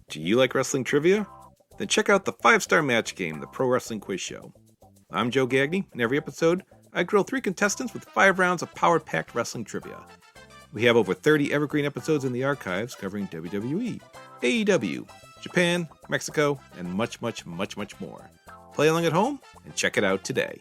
Do you like wrestling trivia? Then check out the 5-Star Match Game, the Pro Wrestling Quiz Show. I'm Joe Gagney, and every episode, I grill 3 contestants with 5 rounds of power-packed wrestling trivia. We have over 30 evergreen episodes in the archives covering WWE, AEW, Japan, Mexico, and much, much, much, much more. Play along at home and check it out today.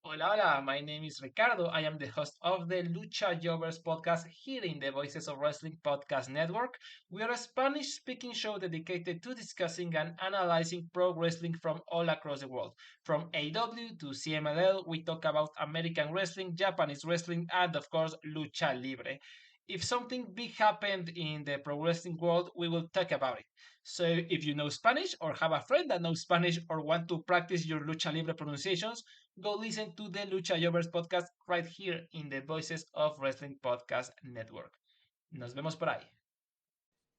Hola, my name is Ricardo. I am the host of the Lucha Jovers podcast here in the Voices of Wrestling Podcast Network. We are a Spanish-speaking show dedicated to discussing and analyzing pro wrestling from all across the world. From AEW to CMLL, we talk about American wrestling, Japanese wrestling, and of course, Lucha Libre. If something big happened in the pro wrestling world, we will talk about it. So if you know Spanish or have a friend that knows Spanish or want to practice your Lucha Libre pronunciations, go listen to the Lucha Jovers podcast right here in the Voices of Wrestling Podcast Network. Nos vemos por ahí.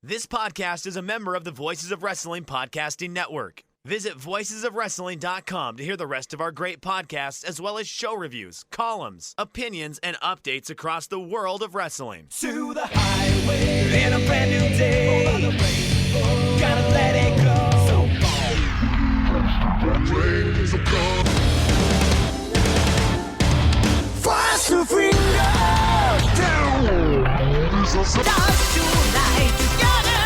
This podcast is a member of the Voices of Wrestling Podcasting Network. Visit voicesofwrestling.com to hear the rest of our great podcasts, as well as show reviews, columns, opinions, and updates across the world of wrestling. To the highway in a brand new day. Gotta let it go. So fast to finger down. Dance tonight together.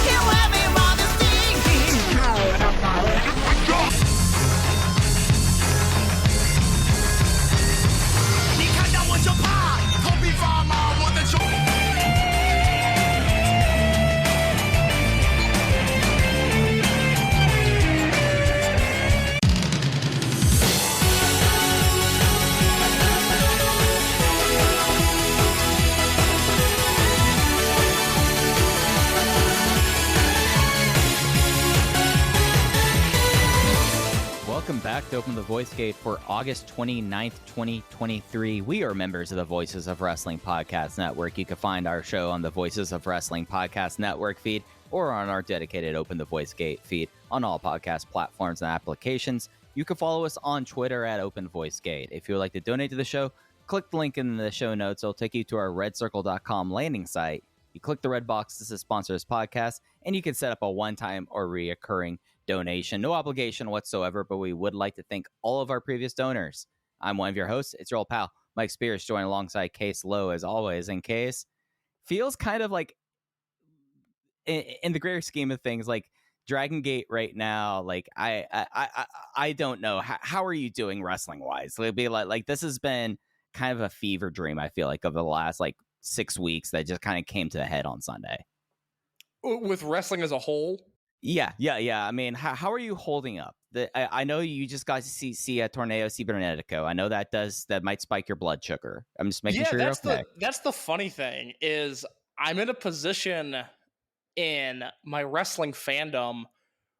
Here everyone is singing. Welcome back to Open the Voice Gate for August 29th, 2023. We are members of the Voices of Wrestling Podcast Network. You can find our show on the Voices of Wrestling Podcast Network feed or on our dedicated Open the Voice Gate feed on all podcast platforms and applications. You can follow us on Twitter at Open Voice Gate. If you would like to donate to the show, click the link in the show notes. It'll take you to our redcircle.com landing site. You click the red box to sponsor this podcast, and you can set up a one-time or reoccurring donation. No obligation whatsoever, but we would like to thank all of our previous donors. I'm one of your hosts. It's your old pal, Mike Spears, joined alongside Case Lowe, as always. And Case feels kind of like, in the greater scheme of things, like Dragongate right now. Like I don't know. How are you doing wrestling-wise? It'd be like this has been kind of a fever dream, I feel like, over the last 6 weeks that just kind of came to a head on Sunday. With wrestling as a whole? Yeah. I mean, how are you holding up? I know you just got to see a Torneo Cibernetico. I know that might spike your blood sugar. I'm just making sure you're okay. That's the funny thing is I'm in a position in my wrestling fandom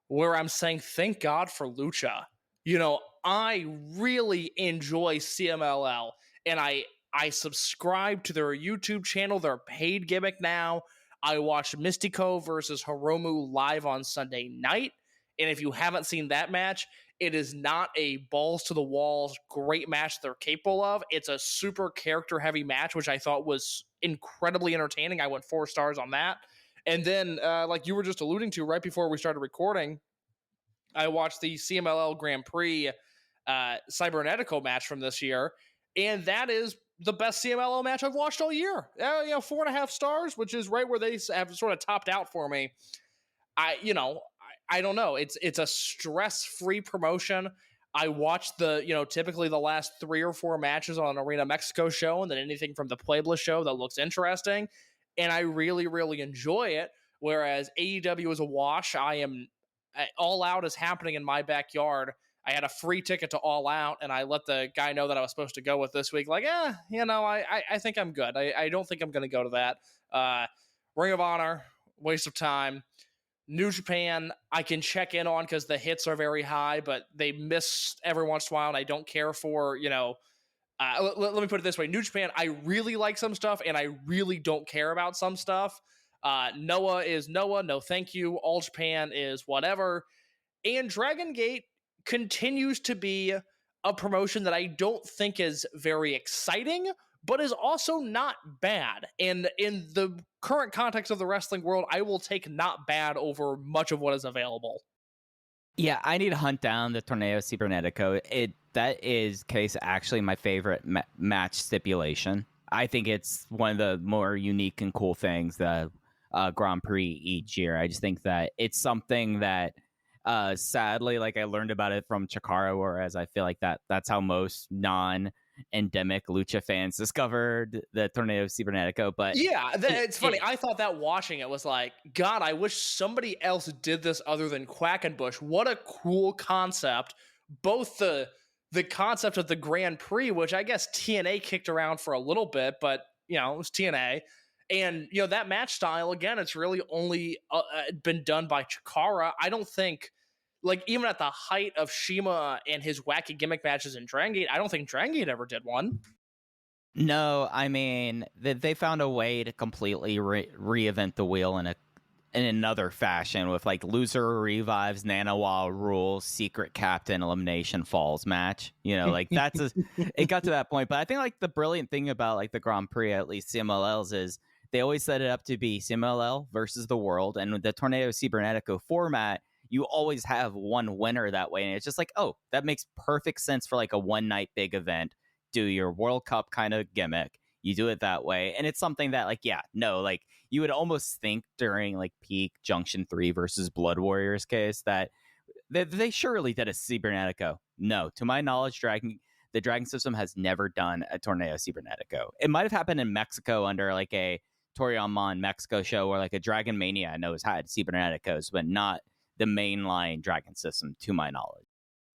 where I'm saying, thank God for Lucha. You know, I really enjoy CMLL, and I subscribe to their YouTube channel, their paid gimmick now. I watched Mystico versus Hiromu live on Sunday night. And if you haven't seen that match, it is not a balls to the walls great match they're capable of. It's a super character heavy match, which I thought was incredibly entertaining. I went 4 stars on that. And then, like you were just alluding to right before we started recording, I watched the CMLL Grand Prix Cybernetico match from this year. And that is the best CMLL match I've watched all year. 4.5 stars, which is right where they have sort of topped out for me. I don't know. It's a stress-free promotion. I watched typically the last 3 or 4 matches on an Arena Mexico show, and then anything from the Puebla show that looks interesting. And I really, really enjoy it. Whereas AEW is a wash. All Out is happening in my backyard. I had a free ticket to All Out, and I let the guy know that I was supposed to go with this week. I think I'm good. I don't think I'm going to go to that. Ring of Honor, waste of time. New Japan, I can check in on because the hits are very high, but they miss every once in a while, and I don't care for, let me put it this way. New Japan, I really like some stuff, and I really don't care about some stuff. Noah is Noah, no thank you. All Japan is whatever. And Dragongate continues to be a promotion that I don't think is very exciting, but is also not bad. And in the current context of the wrestling world, I will take not bad over much of what is available. Yeah, I need to hunt down the Torneo Cibernetico. That is case actually my favorite match stipulation. I think it's one of the more unique and cool things the Grand Prix each year. I just think that it's something that sadly, like, I learned about it from Chikara, whereas I feel like that's how most non-endemic lucha fans discovered the Torneo Cibernetico. But yeah, it's funny. I thought that watching it was like, God, I wish somebody else did this other than Quackenbush. What a cool concept. Both the concept of the Grand Prix, which I guess TNA kicked around for a little bit, but it was TNA. And, that match style, again, it's really only been done by Chikara. I don't think, like, even at the height of Shima and his wacky gimmick matches in Dragongate, I don't think Dragongate ever did one. No, I mean, they found a way to completely reinvent the wheel in another fashion with, like, loser revives, Nanawa rules, secret captain elimination falls match. Like, it got to that point. But I think, like, the brilliant thing about, like, the Grand Prix, at least CMLLs, is they always set it up to be CMLL versus the world. And with the Torneo Cibernetico format, you always have one winner that way. And it's just like, oh, that makes perfect sense for, like, a one-night big event. Do your World Cup kind of gimmick. You do it that way. And it's something that, like, you would almost think during, like, peak Junction 3 versus Blood Warriors case that they surely did a Cibernetico. No, to my knowledge, the Dragon system has never done a Torneo Cibernetico. It might have happened in Mexico under, like, a Toriyama Mexico show, or like a Dragon Mania I know has had Ciberneticos, but not the mainline Dragon system, to my knowledge.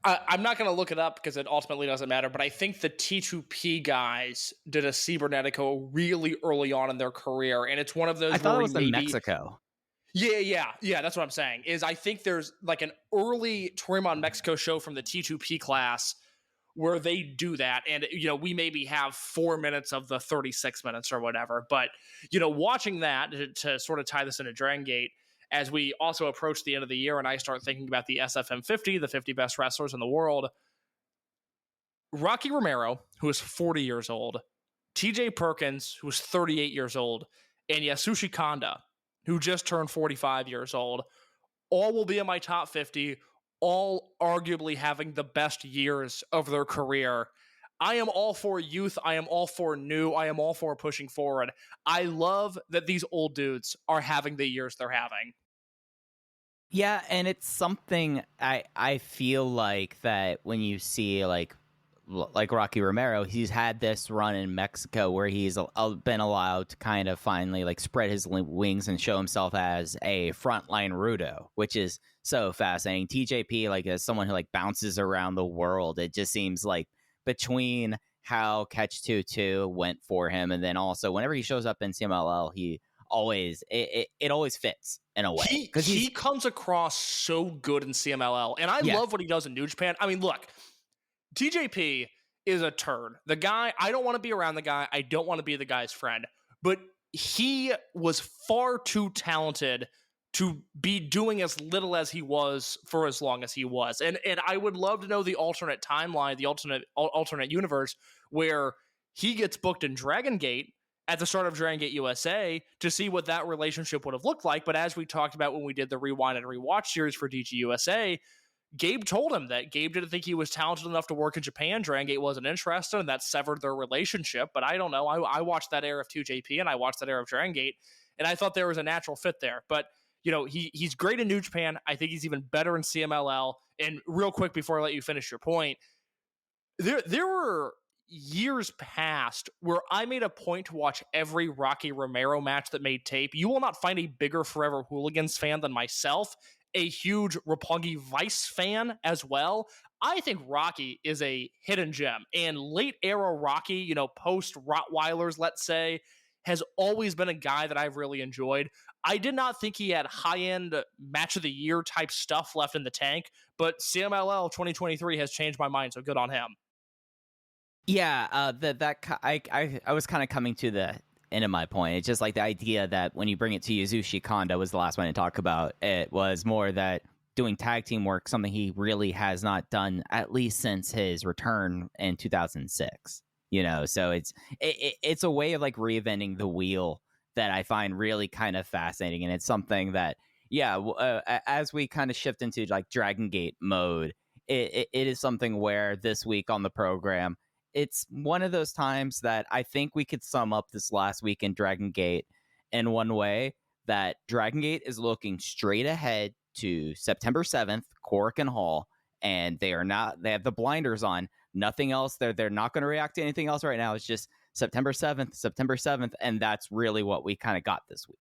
I'm not going to look it up because it ultimately doesn't matter, but I think the T2P guys did a Cibernetico really early on in their career, and it's one of those. I thought it was in Mexico. Yeah, that's what I'm saying. Is I think there's, like, an early Toriyama Mexico show from the T2P class where they do that, and we maybe have 4 minutes of the 36 minutes or whatever, but watching that to sort of tie this into Dragongate, as we also approach the end of the year and I start thinking about the SFM 50, the 50 best wrestlers in the world, Rocky Romero, who is 40 years old, TJ Perkins, who is 38 years old, and Yasushi Kanda, who just turned 45 years old, all will be in my top 50, all arguably having the best years of their career. I am all for youth. I am all for new. I am all for pushing forward. I love that these old dudes are having the years they're having. Yeah, and it's something I feel like that when you see, like Rocky Romero, he's had this run in Mexico where he's been allowed to kind of finally, like, spread his wings and show himself as a frontline Rudo, which is so fascinating. TJP, like, as someone who, like, bounces around the world, it just seems like between how Catch 2-2 went for him, and then also whenever he shows up in CMLL, he always it always fits in a way, because he comes across so good in CMLL, and I love what he does in New Japan. I mean, look, TJP is a turd. The guy, I don't want to be around the guy. I don't want to be the guy's friend, but he was far too talented to be doing as little as he was for as long as he was. And I would love to know the alternate timeline, the alternate universe where he gets booked in Dragongate at the start of Dragongate USA to see what that relationship would have looked like. But as we talked about when we did the Rewind and Rewatch series for DG USA, Gabe told him that Gabe didn't think he was talented enough to work in Japan. Dragongate wasn't interested, and that severed their relationship. But I don't know. I watched that era of 2JP, and I watched that era of Dragongate, and I thought there was a natural fit there. But he's great in New Japan. I think he's even better in CMLL. And real quick before I let you finish your point, there were years past where I made a point to watch every Rocky Romero match that made tape. You will not find a bigger Forever Hooligans fan than myself, a huge Roppongi Vice fan as well. I think Rocky is a hidden gem, and late era Rocky, post Rottweilers, let's say, has always been a guy that I've really enjoyed. I did not think he had high-end match of the year type stuff left in the tank, but CMLL 2023 has changed my mind, so good on him. Yeah, I was kind of coming to the end of my point. It's just like the idea that when you bring it to Yasushi Kanda was the last one to talk about. It was more that doing tag team work, something he really has not done at least since his return in 2006. So it's a way of, like, reinventing the wheel that I find really kind of fascinating. And it's something that, as we kind of shift into like Dragongate mode, it is something where this week on the program, it's one of those times that I think we could sum up this last week in Dragongate in one way, that Dragongate is looking straight ahead to September 7th, Korakuen Hall, and they have the blinders on, nothing else. They're not going to react to anything else right now. It's just September 7th, and that's really what we kind of got this week.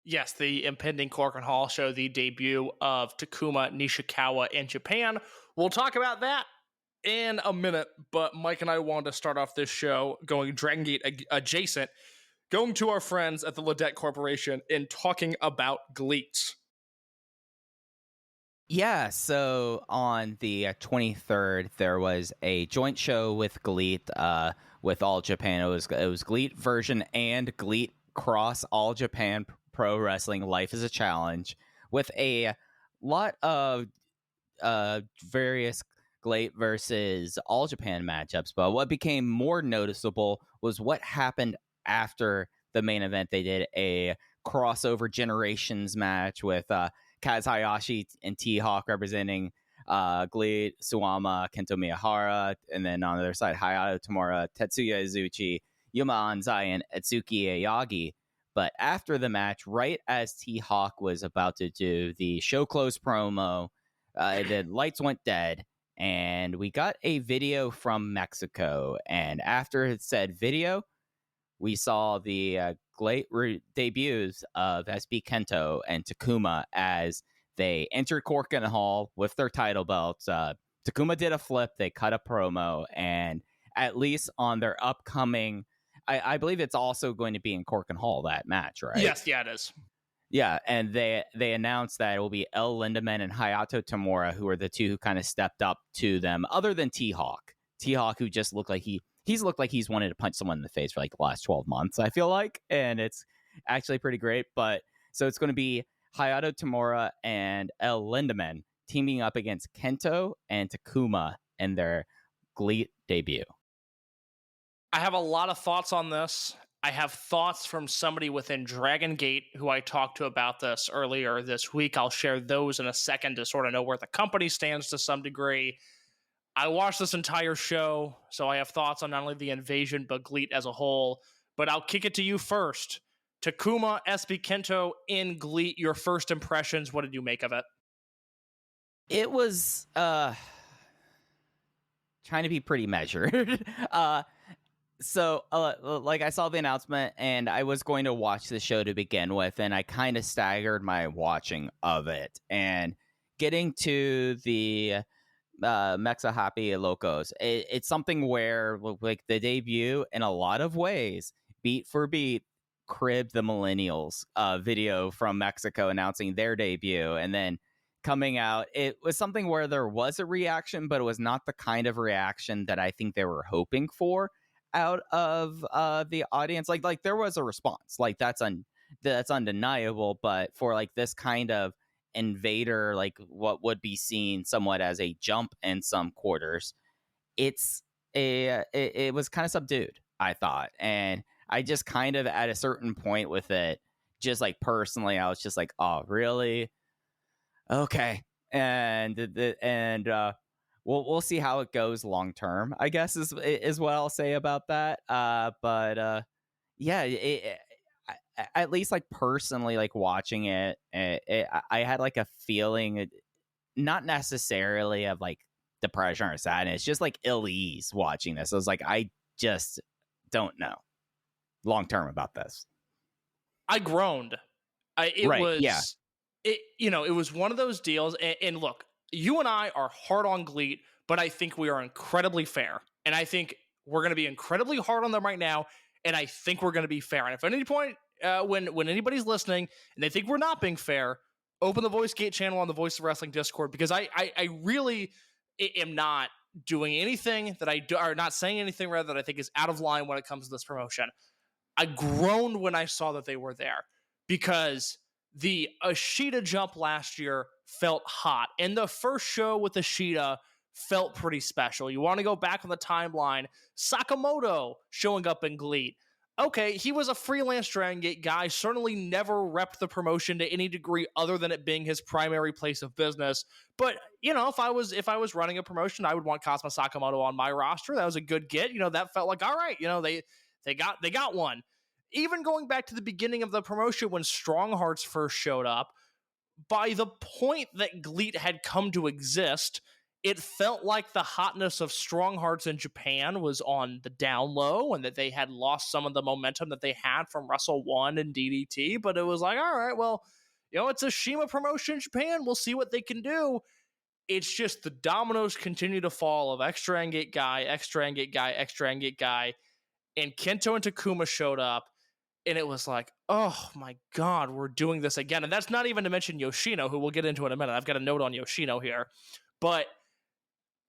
Yes, the impending Korakuen Hall show, the debut of Takuma Nishikawa in Japan. We'll talk about that in a minute, but Mike and I wanted to start off this show going Dragongate adjacent, going to our friends at the Ledette Corporation and talking about GLEAT. Yeah, so on the 23rd, there was a joint show with GLEAT, with All Japan. It was GLEAT version and GLEAT Cross All Japan Pro Wrestling Life is a Challenge, with a lot of various GLEAT versus All Japan matchups. But what became more noticeable was what happened after the main event. They did a crossover generations match with Kaz Hayashi and T-Hawk representing GLEAT, Suwama, Kento Miyahara, and then on the other side, Hayato Tamura, Tetsuya Izuchi, Yuma Anzai, and Atsuki Aoyagi. But after the match, right as T-Hawk was about to do the show close promo, the lights went dead, and we got a video from Mexico. And after said video, we saw the GLEAT debuts of SB Kento and Takuma as they entered Korakuen Hall with their title belts. Takuma did a flip, they cut a promo, and at least on their upcoming, I believe it's also going to be in Korakuen Hall, that match, right? Yes, yeah, it is. Yeah, and they announced that it will be El Lindaman and Hayato Tamura, who are the two who kind of stepped up to them, other than T-Hawk. T-Hawk, who just looked like he's looked like he's wanted to punch someone in the face for like the last 12 months, I feel like, and it's actually pretty great. But so it's going to be Hayato Tamura and El Lindaman teaming up against Kento and Takuma in their GLEAT debut. I have a lot of thoughts on this. I have thoughts from somebody within Dragongate who I talked to about this earlier this week. I'll share those in a second to sort of know where the company stands to some degree. I watched this entire show, so I have thoughts on not only the invasion, but GLEAT as a whole. But I'll kick it to you first. Takuma, SB Kento in GLEAT, your first impressions. What did you make of it? It was trying to be pretty measured. So, like, I saw the announcement, and I was going to watch the show to begin with, and I kind of staggered my watching of it. And getting to the Mexa Happy Locos, it's something where, like, the debut, in a lot of ways, beat for beat, cribbed the Millennials video from Mexico announcing their debut, and then coming out, it was something where there was a reaction, but it was not the kind of reaction that I think they were hoping for out of the audience. Like there was a response, like that's undeniable, but for like this kind of invader, like what would be seen somewhat as a jump in some quarters, it was kind of subdued, I thought. And I just kind of at a certain point with it, just like personally, I was just like, oh really? Okay. And we'll see how it goes long term, I guess is what I'll say about that. But at least like personally, like watching it, I had like a feeling, not necessarily of like depression or sadness, just like ill ease watching this. I was like, I just don't know long term about this. I groaned. It was one of those deals. And look, you and I are hard on GLEAT, but I think we are incredibly fair. And I think we're going to be incredibly hard on them right now. And I think we're going to be fair. And if at any point, when anybody's listening and they think we're not being fair, open the VoiceGate channel on the Voice of Wrestling Discord, because I really am not doing anything that I do, or not saying anything rather that I think is out of line when it comes to this promotion. I groaned when I saw that they were there, because the Ashita jump last year felt hot. And the first show with Ashita felt pretty special. You want to go back on the timeline, Sakamoto showing up in GLEAT. okay, he was a freelance Dragongate guy, certainly never repped the promotion to any degree other than it being his primary place of business. But, if I was running a promotion, I would want Kazuma Sakamoto on my roster. That was a good get. That felt like, all right, they got one. Even going back to the beginning of the promotion when Strong Hearts first showed up, by the point that GLEAT had come to exist, it felt like the hotness of Strong Hearts in Japan was on the down low and that they had lost some of the momentum that they had from Wrestle 1 and DDT. But it was like, all right, well, it's a CIMA promotion in Japan. We'll see what they can do. It's just the dominoes continue to fall of X-Dragongate guy, X-Dragongate guy, X-Dragongate guy. And Kento and Takuma showed up. And it was like, oh my God, we're doing this again. And that's not even to mention Yoshino, who we'll get into in a minute. I've got a note on Yoshino here. But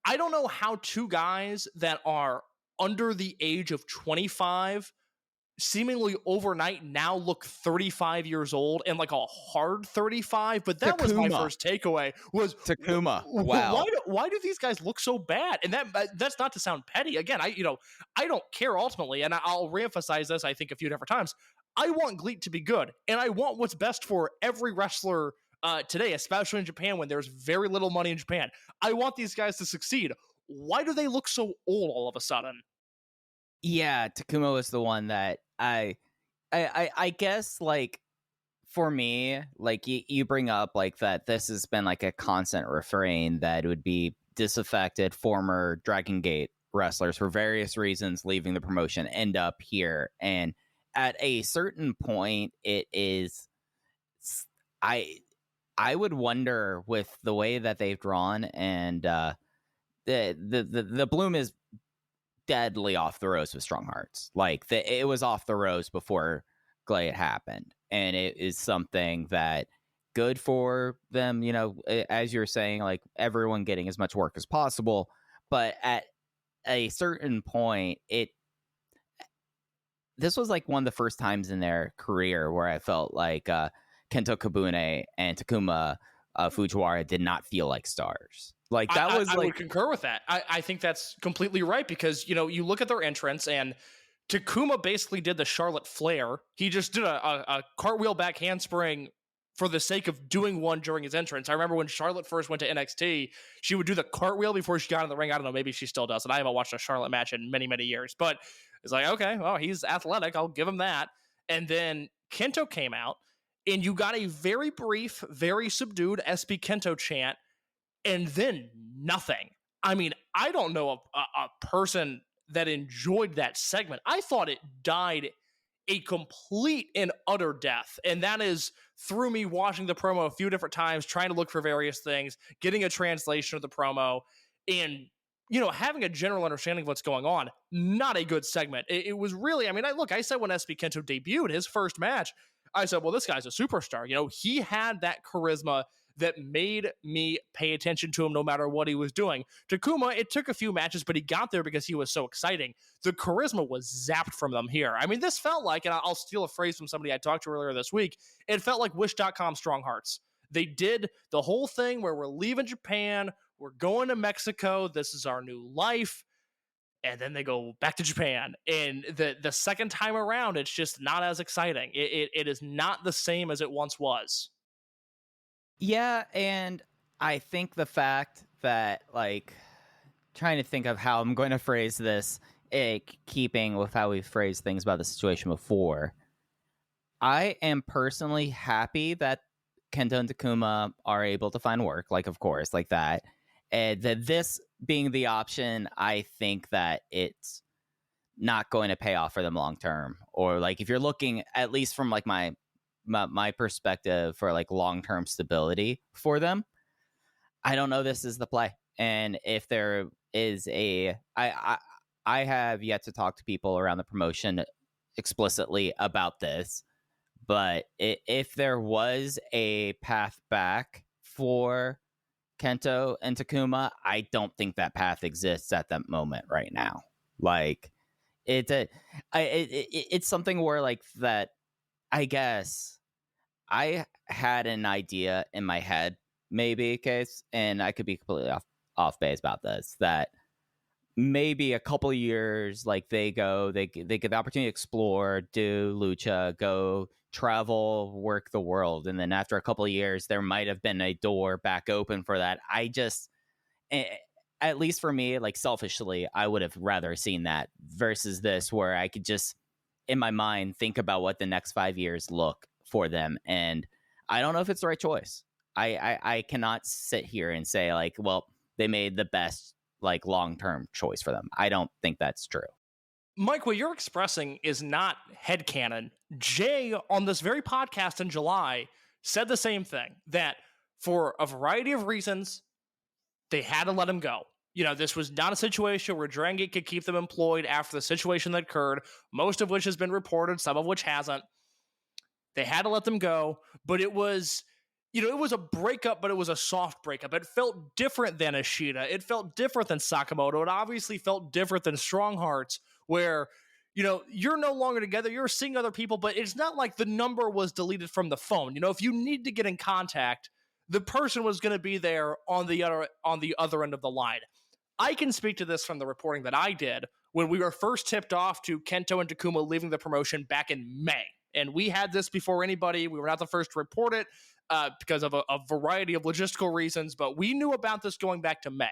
I don't know how two guys that are under the age of 25 seemingly overnight now look 35 years old and like a hard 35. But that was my first takeaway was Takuma. Wow. Why do these guys look so bad? And that's not to sound petty. Again, I don't care ultimately. And I'll reemphasize this, I think, a few different times. I want GLEAT to be good. And I want what's best for every wrestler today, especially in Japan when there's very little money in Japan. I want these guys to succeed. Why do they look so old all of a sudden? Yeah, Takuma was the one that I guess, like, for me, like, you bring up, like, that this has been, like, a constant refrain that it would be disaffected former Dragongate wrestlers for various reasons leaving the promotion end up here. And at a certain point, it is... I would wonder with the way that they've drawn and the bloom is deadly off the rose with Strong Hearts. Like, it was off the rose before GLEAT happened, and it is something that good for them, as you're saying, like, everyone getting as much work as possible. But at a certain point, this was like one of the first times in their career where I felt like Kento Kabune and Takuma Fujiwara did not feel like stars. Like, that was I would concur with that. I think that's completely right because, you look at their entrance and Takuma basically did the Charlotte Flair. He just did a cartwheel back handspring for the sake of doing one during his entrance. I remember when Charlotte first went to NXT, she would do the cartwheel before she got in the ring. I don't know, maybe she still does. And I haven't watched a Charlotte match in many, many years. But it's like, okay, well, he's athletic. I'll give him that. And then Kento came out, and you got a very brief, very subdued SB Kento chant, and then nothing. I mean, I don't know a person that enjoyed that segment. I thought it died a complete and utter death. And that is through me watching the promo a few different times, trying to look for various things, getting a translation of the promo, and, having a general understanding of what's going on. Not a good segment. It was really, I said when SB Kento debuted his first match, I said, well, this guy's a superstar. He had that charisma that made me pay attention to him no matter what he was doing. Takuma, it took a few matches, but he got there because he was so exciting. The charisma was zapped from them here. This felt like, and I'll steal a phrase from somebody I talked to earlier this week, it felt like Wish.com Strong Hearts. They did the whole thing where we're leaving Japan, we're going to Mexico, this is our new life, and then they go back to Japan. And the second time around, it's just not as exciting. It is not the same as it once was. Yeah, and I think the fact that, like, trying to think of how I'm going to phrase this, keeping with how we've phrased things about the situation before, I am personally happy that Kento and Takuma are able to find work, like, of course, like that. And that this being the option, I think that it's not going to pay off for them long term. Or, like, if you're looking, at least from, like, my perspective for, like, long-term stability for them, I don't know this is the play. And if there is I have yet to talk to people around the promotion explicitly about this, but if there was a path back for Kento and Takuma, I don't think that path exists at that moment right now. Like, it's something where, like, that, I guess I had an idea in my head, maybe, Case, and I could be completely off base about this, that maybe a couple of years, like they get the opportunity to explore, do lucha, go travel, work the world, and then after a couple of years, there might have been a door back open for that. I just, at least for me, like selfishly, I would have rather seen that versus this, where I could just in my mind think about what the next 5 years look for them, and I don't know if it's the right choice. I cannot sit here and say like, well, they made the best like long-term choice for them. I don't think that's true. Mike, what you're expressing is not headcanon. Jay, on this very podcast in July, said the same thing, that for a variety of reasons, they had to let him go. You know, this was not a situation where Dragongate could keep them employed after the situation that occurred, most of which has been reported, some of which hasn't. They had to let them go, but it was... it was a breakup, but it was a soft breakup. It felt different than Ishida. It felt different than Sakamoto. It obviously felt different than Strong Hearts, where, you're no longer together. You're seeing other people, but it's not like the number was deleted from the phone. If you need to get in contact, the person was going to be there on the other end of the line. I can speak to this from the reporting that I did when we were first tipped off to Kento and Takuma leaving the promotion back in May. And we had this before anybody. We were not the first to report it. Because of a variety of logistical reasons, but we knew about this going back to May.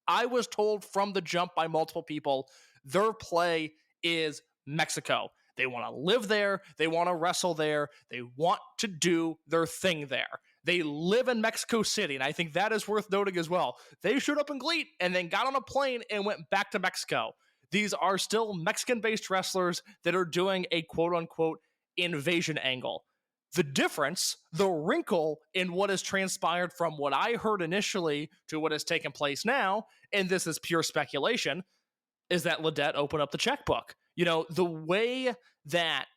I was told from the jump by multiple people, their play is Mexico. They want to live there. They want to wrestle there. They want to do their thing there. They live in Mexico City, and I think that is worth noting as well. They showed up in GLEAT and then got on a plane and went back to Mexico. These are still Mexican-based wrestlers that are doing a quote-unquote invasion angle. The difference, the wrinkle in what has transpired from what I heard initially to what has taken place now, and this is pure speculation, is that Ledette opened up the checkbook. The way that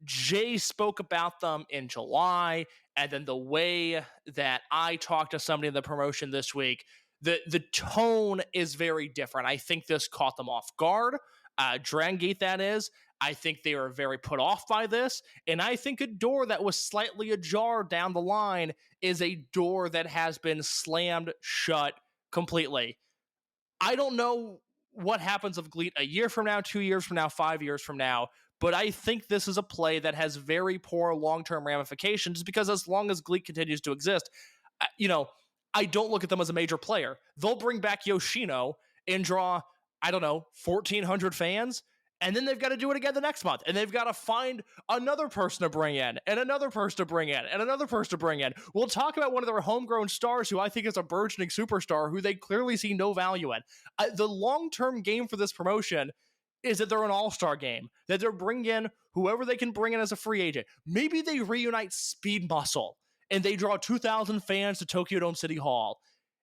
Jay spoke about them in July, and then the way that I talked to somebody in the promotion this week, the tone is very different. I think this caught them off guard. Dragongate, that is. I think they are very put off by this, and I think a door that was slightly ajar down the line is a door that has been slammed shut completely. I don't know what happens of GLEAT a year from now, 2 years from now, 5 years from now, but I think this is a play that has very poor long-term ramifications, because as long as GLEAT continues to exist, I don't look at them as a major player. They'll bring back Yoshino and draw, 1,400 fans, and then they've got to do it again the next month. And they've got to find another person to bring in, and another person to bring in, and another person to bring in. We'll talk about one of their homegrown stars who I think is a burgeoning superstar who they clearly see no value in. The long-term game for this promotion is that they're an all-star game, that they're bringing in whoever they can bring in as a free agent. Maybe they reunite Speed Muscle, and they draw 2,000 fans to Tokyo Dome City Hall.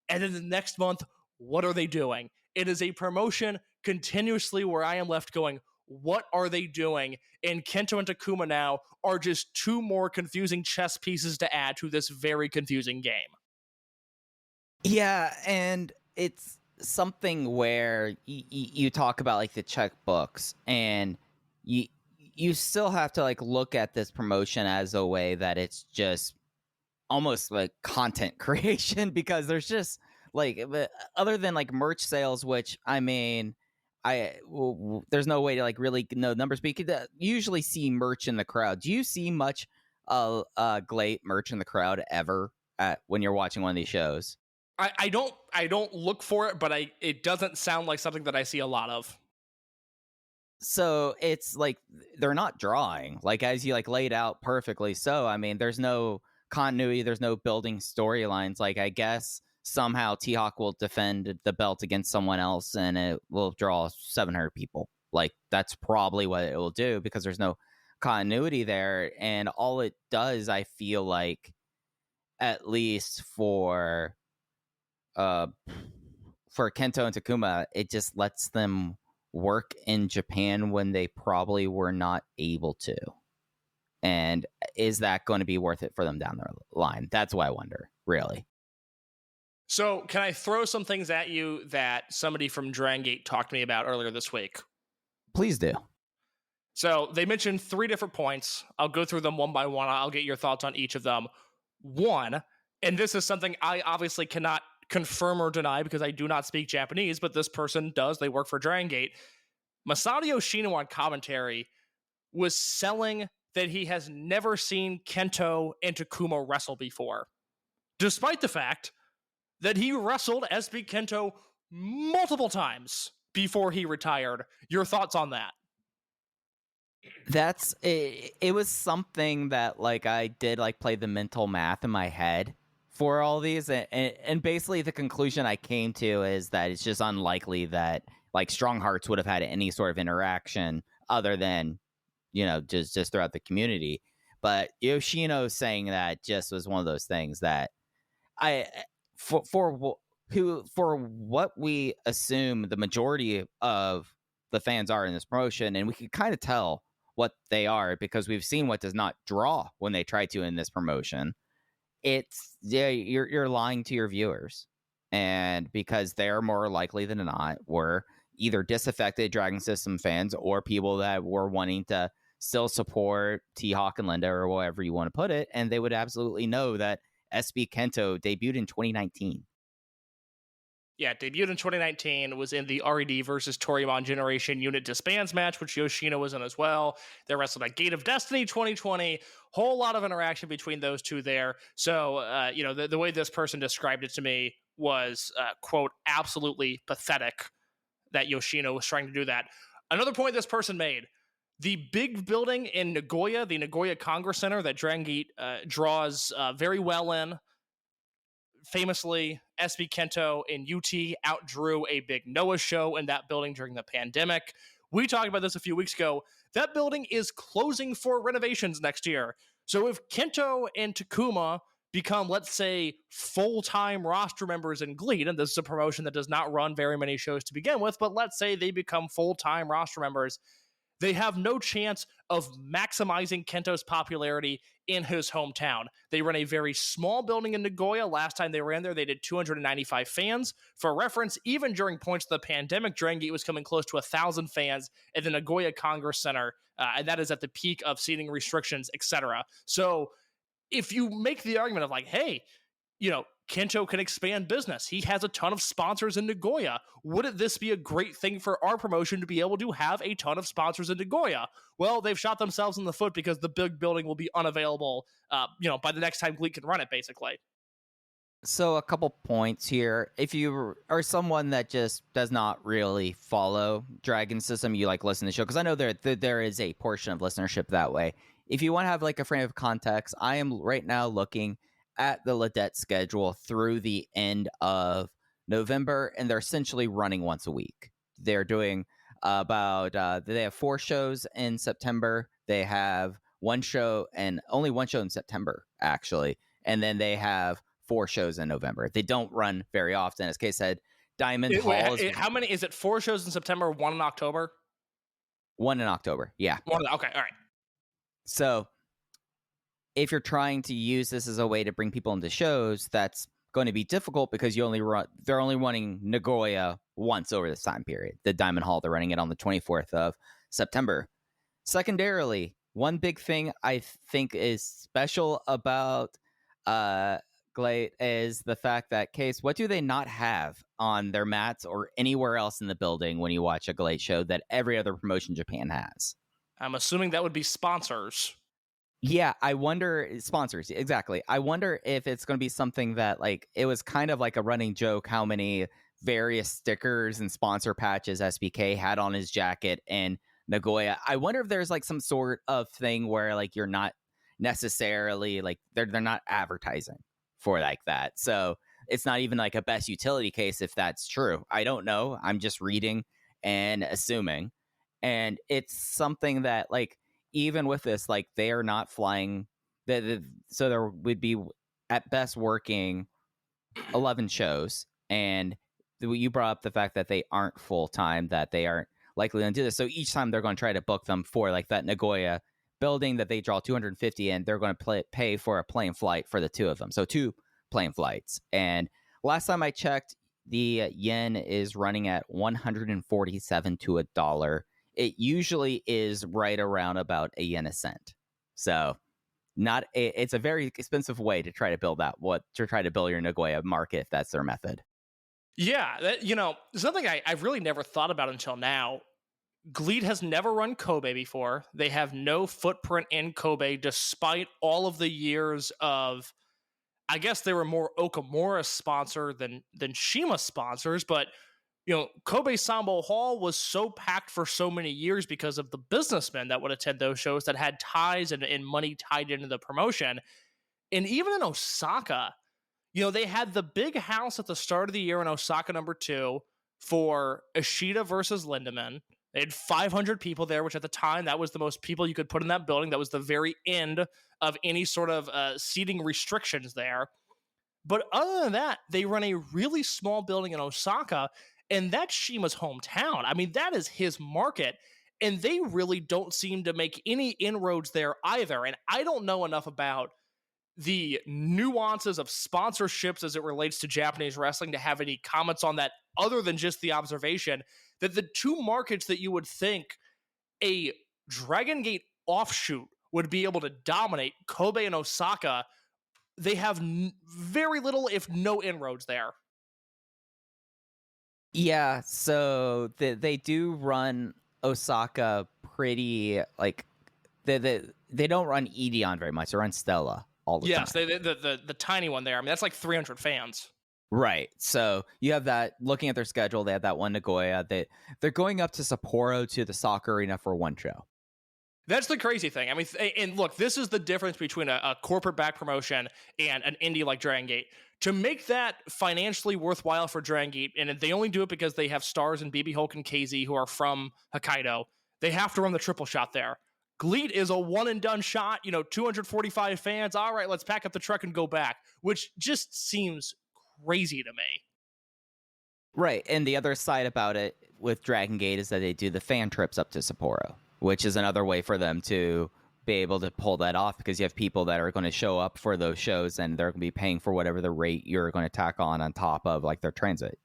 And then the next month, what are they doing? It is a promotion continuously where I am left going, what are they doing? And Kento and Takuma now are just two more confusing chess pieces to add to this very confusing game. Yeah, and it's something where you talk about like the checkbooks, and you still have to like look at this promotion as a way that it's just almost like content creation, because there's just like, other than like merch sales, which there's no way to like really know numbers, but you could usually see merch in the crowd. Do you see much GLEAT merch in the crowd ever when you're watching one of these shows? I don't look for it, but it doesn't sound like something that I see a lot of. So it's like they're not drawing, like, as you like laid out perfectly. So there's no continuity, there's no building storylines. Like, I guess somehow T-Hawk will defend the belt against someone else and it will draw 700 people. Like, that's probably what it will do, because there's no continuity there. And all it does, I feel like, at least for Kento and Takuma, it just lets them work in Japan when they probably were not able to. And is that going to be worth it for them down the line? That's what I wonder, really. So can I throw some things at you that somebody from Dragongate talked to me about earlier this week? Please do. So they mentioned 3 different points. I'll go through them one by one. I'll get your thoughts on each of them. One, and this is something I obviously cannot confirm or deny because I do not speak Japanese, but this person does. They work for Dragongate. Masato Yoshino on commentary was selling that he has never seen Kento and Takuma wrestle before, despite the fact that he wrestled SB Kento multiple times before he retired. Your thoughts on that? That's it. It was something that like I did like play the mental math in my head for all these, and basically the conclusion I came to is that it's just unlikely that like Strong Hearts would have had any sort of interaction other than, you know, just throughout the community. But Yoshino saying that just was one of those things that for what we assume the majority of the fans are in this promotion, and we can kind of tell what they are because we've seen what does not draw when they try to in this promotion. It's you're lying to your viewers, and because they're more likely than not were either disaffected Dragon System fans or people that were wanting to still support T-Hawk and Linda or whatever you want to put it, and they would absolutely know that SB Kento debuted in 2019. Yeah, debuted in 2019, was in the RED versus Toryumon Generation Unit Disbands match, which Yoshino was in as well. They wrestled at Gate of Destiny 2020. Whole lot of interaction between those two there. So, you know, the way this person described it to me was, quote, absolutely pathetic that Yoshino was trying to do that. Another point this person made, the big building in Nagoya, the Nagoya Congress Center that Dragongate draws very well in, famously, SB Kento and UT outdrew a big Noah show in that building during the pandemic. We talked about this a few weeks ago. That building is closing for renovations next year. So if Kento and Takuma become, let's say, full-time roster members in GLEAT, and this is a promotion that does not run very many shows to begin with, but let's say they become full-time roster members, they have no chance of maximizing Kento's popularity in his hometown. They run a very small building in Nagoya. Last time they were in there, they did 295 fans. For reference, even during points of the pandemic, Dragongate was coming close to 1,000 fans at the Nagoya Congress Center, and that is at the peak of seating restrictions, etc. So if you make the argument of like, hey, you know, Kento can expand business. He has a ton of sponsors in Nagoya. Wouldn't this be a great thing for our promotion to be able to have a ton of sponsors in Nagoya? Well, they've shot themselves in the foot because the big building will be unavailable, you know, by the next time GLEAT can run it, basically. So a couple points here. If you are someone that just does not really follow Dragon System, you like listen to the show, because I know there is a portion of listenership that way. If you want to have like a frame of context, I am right now looking at the LEDET schedule through the end of November, and they're essentially running once a week. They're doing they have 4 shows in September. They have one show and only one show in September, actually. And then they have 4 shows in November. They don't run very often. As Kay said, Diamond Hall is... How many? Is it 4 shows in September, 1 in October? 1 in October, yeah. Okay, all right. So if you're trying to use this as a way to bring people into shows, that's going to be difficult because they're only running Nagoya once over this time period. The Diamond Hall, they're running it on the 24th of September. Secondarily, one big thing I think is special about GLEAT is the fact that, Case, what do they not have on their mats or anywhere else in the building when you watch a GLEAT show that every other promotion in Japan has? I'm assuming that would be sponsors. Yeah, I wonder, sponsors, exactly. I wonder if it's going to be something that, like, it was kind of like a running joke how many various stickers and sponsor patches SBK had on his jacket in Nagoya. I wonder if there's, like, some sort of thing where, like, you're not necessarily, like, they're not advertising for, like, that. So it's not even, like, a best utility case if that's true. I don't know. I'm just reading and assuming. And it's something that, like, even with this, like, they are not flying. So there would be, at best, working 11 shows. And you brought up the fact that they aren't full-time, that they aren't likely going to do this. So each time they're going to try to book them for, like, that Nagoya building that they draw 250 in, they're going to pay for a plane flight for the 2 of them. So 2 plane flights. And last time I checked, the yen is running at 147 to $1. It usually is right around about a yen a cent. So it's a very expensive way to try to build your Nagoya market if that's their method. Yeah, something I've really never thought about until now. GLEAT has never run Kobe before. They have no footprint in Kobe, despite all of the years of, I guess they were more Okamura sponsor than Shima sponsors, but Kobe Sambo Hall was so packed for so many years because of the businessmen that would attend those shows that had ties and money tied into the promotion. And even in Osaka, they had the big house at the start of the year in Osaka #2 for Ishida versus Lindemann. They had 500 people there, which at the time, that was the most people you could put in that building. That was the very end of any sort of seating restrictions there. But other than that, they run a really small building in Osaka, and that's Shima's hometown. I mean, that is his market, and they really don't seem to make any inroads there either. And I don't know enough about the nuances of sponsorships as it relates to Japanese wrestling to have any comments on that, other than just the observation that the two markets that you would think a Dragongate offshoot would be able to dominate, Kobe and Osaka, they have very little, if no, inroads there. Yeah, so they do run Osaka pretty, like, they don't run Edion very much. They run Stella all the time. Yes, the tiny one there. I mean, that's like 300 fans. Right. So you have that, looking at their schedule, they have that one Nagoya. They're going up to Sapporo to the soccer arena for one show. That's the crazy thing. I mean, and look, this is the difference between a corporate back promotion and an indie like Dragongate. To make that financially worthwhile for Dragongate, and they only do it because they have stars in BB Hulk and KZ who are from Hokkaido, they have to run the triple shot there. GLEAT is a one and done shot, 245 fans. All right, let's pack up the truck and go back, which just seems crazy to me. Right. And the other side about it with Dragongate is that they do the fan trips up to Sapporo, which is another way for them to be able to pull that off, because you have people that are going to show up for those shows and they're going to be paying for whatever the rate you're going to tack on top of like their transit,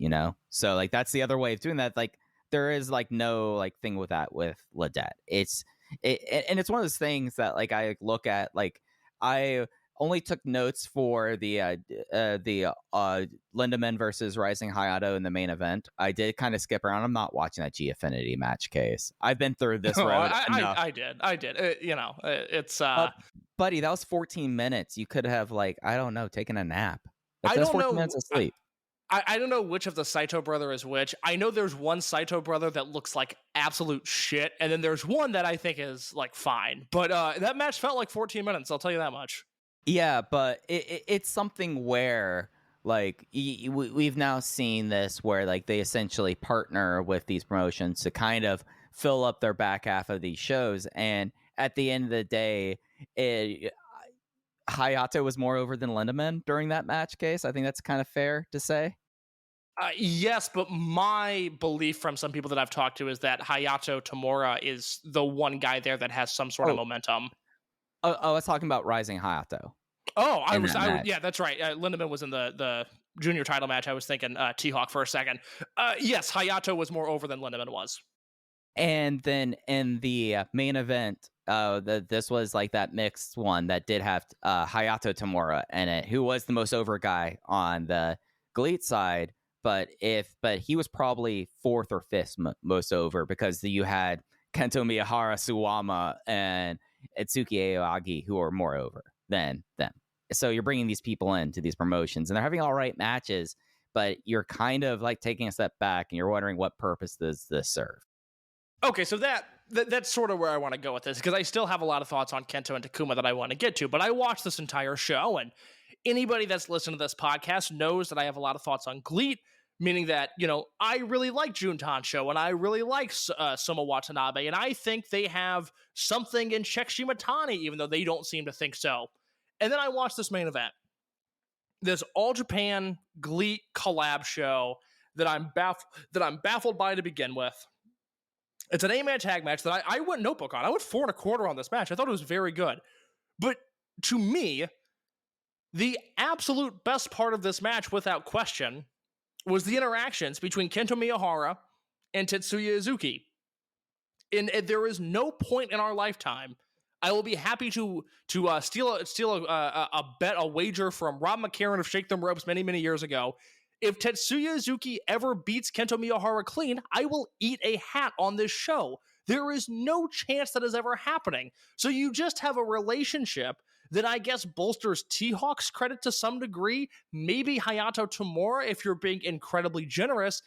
So like that's the other way of doing that. Like there is like no like thing with that with Ledet. And it's one of those things that like I look at, like I only took notes for the Lindemann versus Rising Hayato in the main event. I did kind of skip around. I'm not watching that G Affinity match case. I've been through this road. I did. It's buddy, that was 14 minutes. You could have taken a nap. I don't 14 know. Minutes of sleep. I don't know which of the Saito brother is which. I know there's one Saito brother that looks like absolute shit, and then there's one that I think is like fine. But that match felt like 14 minutes. I'll tell you that much. Yeah, but it's something where like we've now seen this where like they essentially partner with these promotions to kind of fill up their back half of these shows, and at the end of the day, Hayato was more over than Lindemann during that match case. I think that's kind of fair to say. Yes, but my belief from some people that I've talked to is that Hayato Tamura is the one guy there that has some sort of momentum. I was talking about Rising Hayato. Oh, yeah, that's right. Lindemann was in the junior title match. I was thinking T-Hawk for a second. Yes, Hayato was more over than Lindemann was. And then in the main event, this was like that mixed one that did have Hayato Tamura in it, who was the most over guy on the GLEAT side. But he was probably fourth or fifth most over, because you had Kento Miyahara, Suwama, and Itsuki Aoyagi, who are more over than them. So you're bringing these people into these promotions, and they're having all right matches, but you're kind of like taking a step back, and you're wondering what purpose does this serve? Okay, so that's sort of where I want to go with this, because I still have a lot of thoughts on Kento and Takuma that I want to get to, but I watched this entire show, and anybody that's listened to this podcast knows that I have a lot of thoughts on GLEAT, meaning that, I really like Jun Tancho, and I really like Soma Watanabe, and I think they have something in Check Shimatani, even though they don't seem to think so. And then I watched this main event, this All Japan GLEAT collab show that I'm baffled by to begin with. It's an 8-man tag match that I went notebook on. I went 4 1/4 on this match. I thought it was very good. But to me, the absolute best part of this match, without question, was the interactions between Kento Miyahara and Tetsuya Izuki. And there is no point in our lifetime I will be happy to steal a bet, a wager from Rob McCarron of Shake Them Ropes many years ago. If Tetsuya Izuki ever beats Kento Miyahara clean, I will eat a hat on this show. There is no chance that is ever happening. So you just have a relationship that I guess bolsters T-Hawk's credit to some degree, maybe Hayato Tamura if you're being incredibly generous,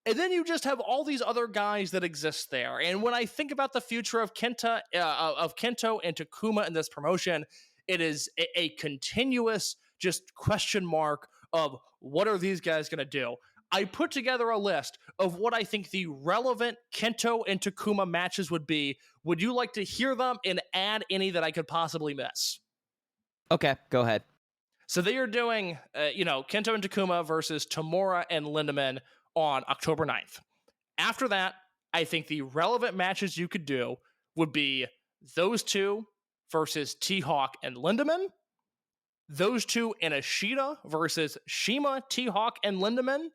and then you just have all these other guys that exist there. And when I think about the future of Kento and Takuma in this promotion, it is a continuous just question mark of what are these guys going to do? I put together a list of what I think the relevant Kento and Takuma matches would be. Would you like to hear them and add any that I could possibly miss? Okay, go ahead. So they are doing, Kento and Takuma versus Tamura and Lindemann on October 9th. After that, I think the relevant matches you could do would be those two versus T-Hawk and Lindemann, those two in Ishida versus Shima, T-Hawk, and Lindemann,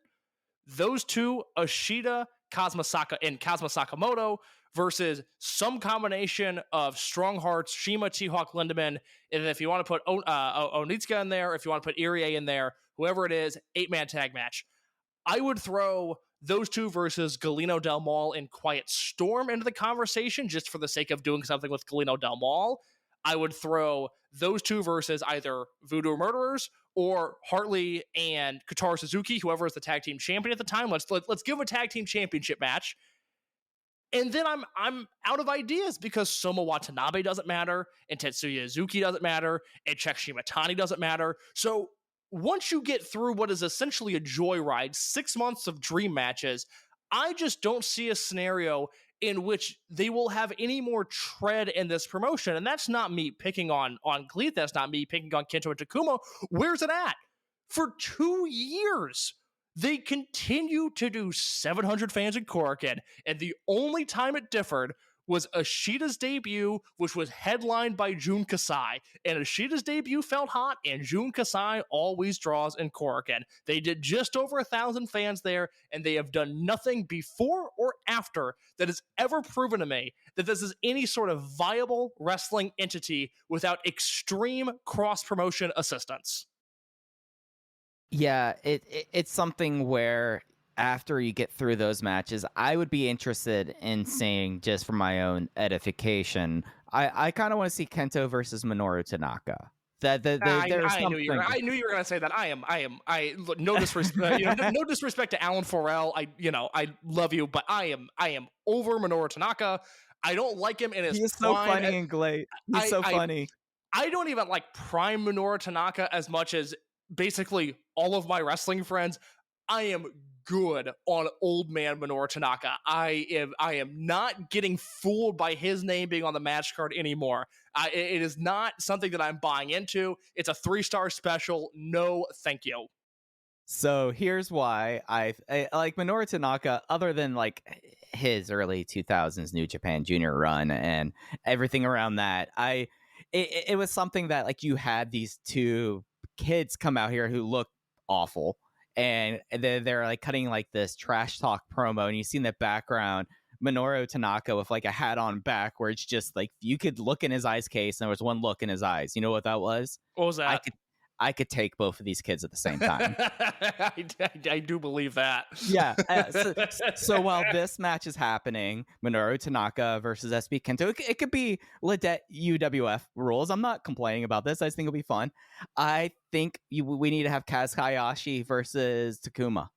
those two Ishida, Kazuma Sakamoto versus some combination of Strong Hearts, Shima, T-Hawk, Lindemann, and if you want to put Onitsuka in there, if you want to put Irie in there, whoever it is, 8-man tag match. I would throw those two versus Galeno Del Mal and Quiet Storm into the conversation just for the sake of doing something with Galeno Del Mal. I would throw those two versus either Voodoo Murderers or Hartley and Kotaro Suzuki, whoever is the tag team champion at the time. Let's give them a tag team championship match. And then I'm out of ideas because Soma Watanabe doesn't matter, and Tetsuya Izuki doesn't matter, and Check Shimatani doesn't matter. So once you get through what is essentially a joyride, 6 months of dream matches, I just don't see a scenario in which they will have any more tread in this promotion. And that's not me picking on GLEAT. That's not me picking on Kento and Takuma. Where's it at? For 2 years, they continue to do 700 fans in Korakuen, and the only time it differed was Ishida's debut, which was headlined by Jun Kasai. And Ishida's debut felt hot, and Jun Kasai always draws in Korakuen. They did just over 1,000 fans there, and they have done nothing before or after that has ever proven to me that this is any sort of viable wrestling entity without extreme cross-promotion assistance. Yeah, it's something where after you get through those matches, I would be interested in seeing, just for my own edification, I kind of want to see Kento versus Minoru Tanaka. I knew you were going to say that. No disrespect, no disrespect to Alan Forel. I love you, but I am over Minoru Tanaka. I don't like him in his. He's so funny and great. He's so funny. I don't even like prime Minoru Tanaka as much as basically all of my wrestling friends. I am good on old man Minoru Tanaka. I am not getting fooled by his name being on the match card anymore. It is not something that I'm buying into. It's a 3-star special. No, thank you. So here's why I like Minoru Tanaka, other than like his early 2000s New Japan Junior run and everything around that. It was something that, like, you had these two kids come out here who look awful, and they're like cutting like this trash talk promo, and you see in the background Minoru Tanaka with like a hat on back, where it's just like you could look in his eyes case and there was one look in his eyes. You know what that was? What was that? I could take both of these kids at the same time. I do believe that. Yeah. So while this match is happening, Minoru Tanaka versus SB Kento, it could be legit UWF rules. I'm not complaining about this. I just think it'll be fun. I think we need to have Kaz Hayashi versus Takuma.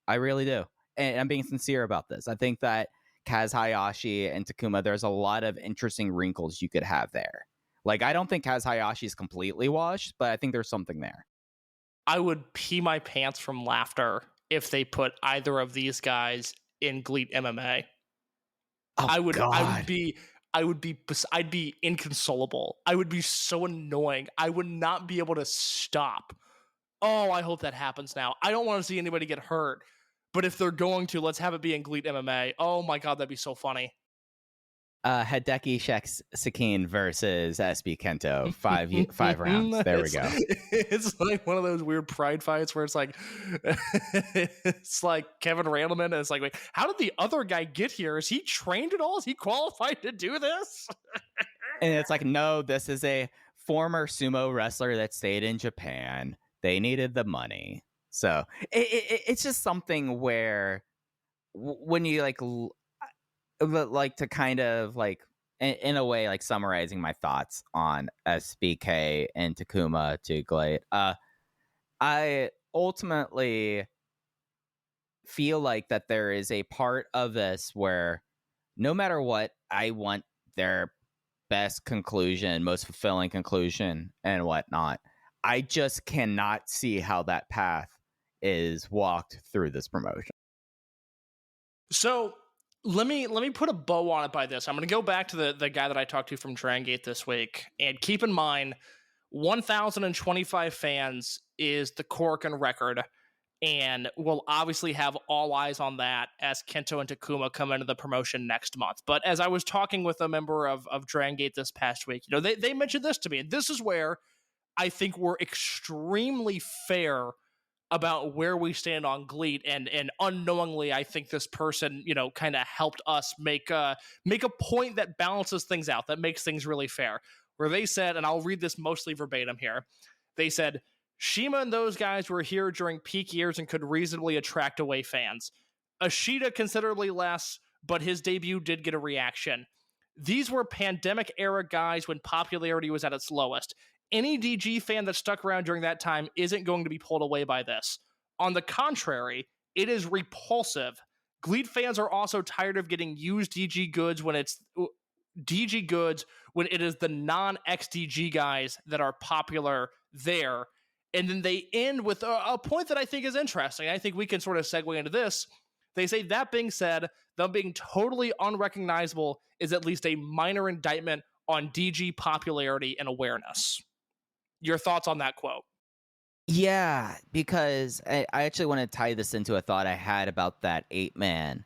I really do. And I'm being sincere about this. I think that Kaz Hayashi and Takuma, there's a lot of interesting wrinkles you could have there. Like, I don't think Kaz Hayashi is completely washed, but I think there's something there. I would pee my pants from laughter if they put either of these guys in GLEAT MMA. Oh, I'd be inconsolable. I would be so annoying. I would not be able to stop. Oh, I hope that happens now. I don't want to see anybody get hurt, but if they're going to, let's have it be in GLEAT MMA. Oh my God, that'd be so funny. Hideki Sakin versus SB Kento, 5 rounds. There we go. It's like one of those weird pride fights where it's like it's like Kevin Randleman, and it's like, wait, how did the other guy get here? Is he trained at all? Is he qualified to do this? And it's like, no, this is a former sumo wrestler that stayed in Japan. They needed the money. So it's just something where when you like to kind of like, in a way, like summarizing my thoughts on SBK and Takuma to GLEAT, I ultimately feel like that there is a part of this where no matter what, I want their best conclusion, most fulfilling conclusion, and whatnot. I just cannot see how that path is walked through this promotion. So let me put a bow on it by this. I'm going to go back to the guy that I talked to from Dragongate this week, and keep in mind, 1,025 fans is the Korakuen record, and we'll obviously have all eyes on that as Kento and Takuma come into the promotion next month. But as I was talking with a member of Dragongate this past week, they mentioned this to me, and this is where I think we're extremely fair about where we stand on GLEAT, and unknowingly, I think this person, kind of helped us make a point that balances things out, that makes things really fair. Where they said, and I'll read this mostly verbatim here, they said, Shima and those guys were here during peak years and could reasonably attract away fans. Ashita considerably less, but his debut did get a reaction. These were pandemic-era guys when popularity was at its lowest. Any DG fan that stuck around during that time isn't going to be pulled away by this. On the contrary, it is repulsive. GLEAT fans are also tired of getting used DG goods when it is the non-XDG guys that are popular there. And then they end with a point that I think is interesting. I think we can sort of segue into this. They say, that being said, them being totally unrecognizable is at least a minor indictment on DG popularity and awareness. Your thoughts on that quote? Yeah, because I actually want to tie this into a thought I had about that 8-man.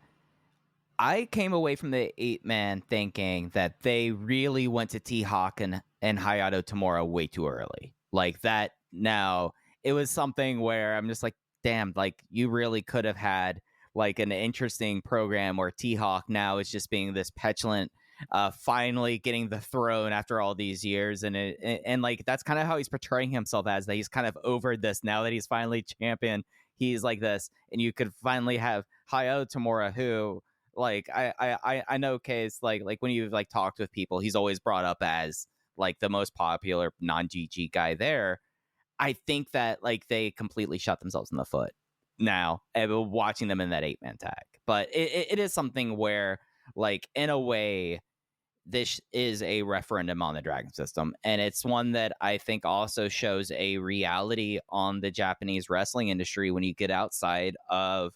I came away from the 8-man thinking that they really went to T-Hawk and Hayato Tamura way too early. Like that. Now, it was something where I'm just like, damn, like you really could have had like an interesting program where T-Hawk now is just being this petulant, finally getting the throne after all these years. And like, that's kind of how he's portraying himself, as that he's kind of over this now that he's finally champion. He's like this, and you could finally have Hayato Tamura, who like, I know case like when you've like talked with people, he's always brought up as like the most popular non-GG guy there. I think that like they completely shot themselves in the foot now watching them in that 8-man tag. But it is something where, like, in a way, this is a referendum on the Dragon system, and it's one that I think also shows a reality on the Japanese wrestling industry when you get outside of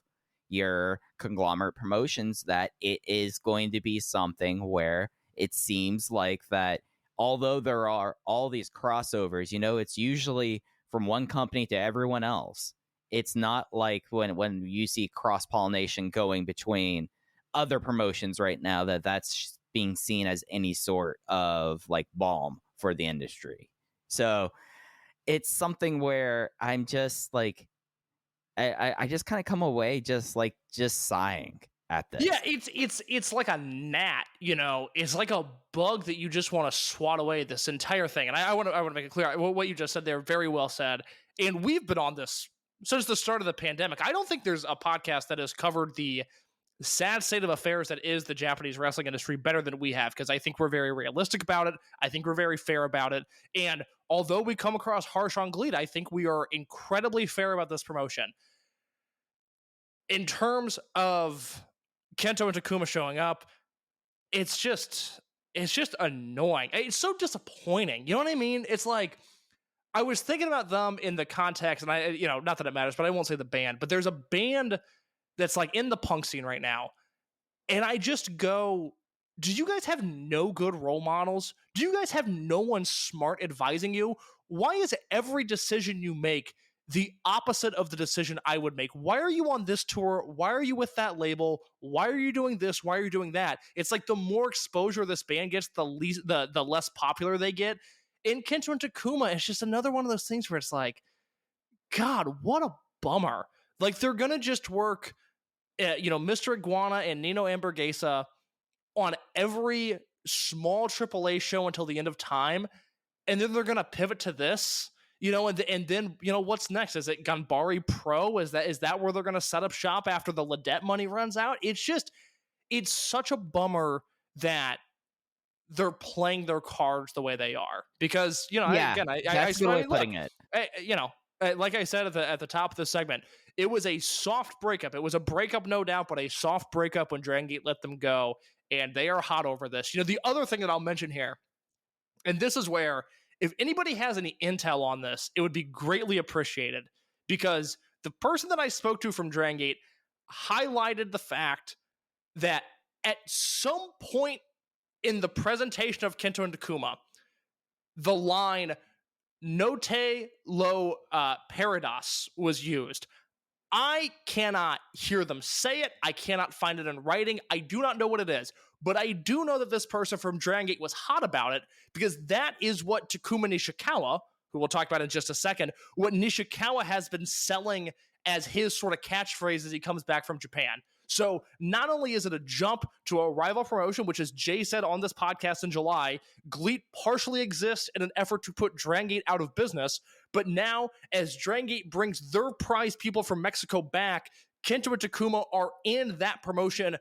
your conglomerate promotions, that it is going to be something where it seems like that although there are all these crossovers, it's usually from one company to everyone else. It's not like when you see cross-pollination going between other promotions right now, that's being seen as any sort of like balm for the industry. So it's something where I'm just like, I just kind of come away just sighing at this. Yeah, it's like a gnat, it's like a bug that you just want to swat away this entire thing. And I want to make it clear, what you just said there, very well said. And we've been on this since the start of the pandemic. I don't think there's a podcast that has covered the sad state of affairs that is the Japanese wrestling industry better than we have, because I think we're very realistic about it. I think we're very fair about it. And although we come across harsh on GLEAT, I think we are incredibly fair about this promotion. In terms of Kento and Takuma showing up, it's just annoying. It's so disappointing. You know what I mean? It's like, I was thinking about them in the context, and I, not that it matters, but I won't say the band, but there's a band that's like in the punk scene right now. And I just go, do you guys have no good role models? Do you guys have no one smart advising you? Why is every decision you make the opposite of the decision I would make? Why are you on this tour? Why are you with that label? Why are you doing this? Why are you doing that? It's like the more exposure this band gets, the less popular they get. In Kento and Takuma, it's just another one of those things where it's like, God, what a bummer. Like, they're going to just work, Mr. Iguana and Nino Ambergesa on every small AAA show until the end of time, and then they're going to pivot to this, and then, what's next? Is it Ganbare Pro? Is that where they're going to set up shop after the Ledette money runs out? It's such a bummer that they're playing their cards the way they are, because, that's the way of putting it. Like I said at the top of the segment, it was a soft breakup. It was a breakup, no doubt, but a soft breakup when Dragongate let them go, and they are hot over this. The other thing that I'll mention here, and this is where, if anybody has any intel on this, it would be greatly appreciated, because the person that I spoke to from Dragongate highlighted the fact that at some point in the presentation of Kento and Takuma, the line "Note lo Parados" was used. I cannot hear them say it. I cannot find it in writing. I do not know what it is. But I do know that this person from Dragongate was hot about it, because that is what Takuma Nishikawa, who we'll talk about in just a second, what Nishikawa has been selling as his sort of catchphrase as he comes back from Japan. So not only is it a jump to a rival promotion, which, as Jay said on this podcast in July, GLEAT partially exists in an effort to put Dragongate out of business, but now as Dragongate brings their prize people from Mexico back, Kento and Takuma are in that promotion,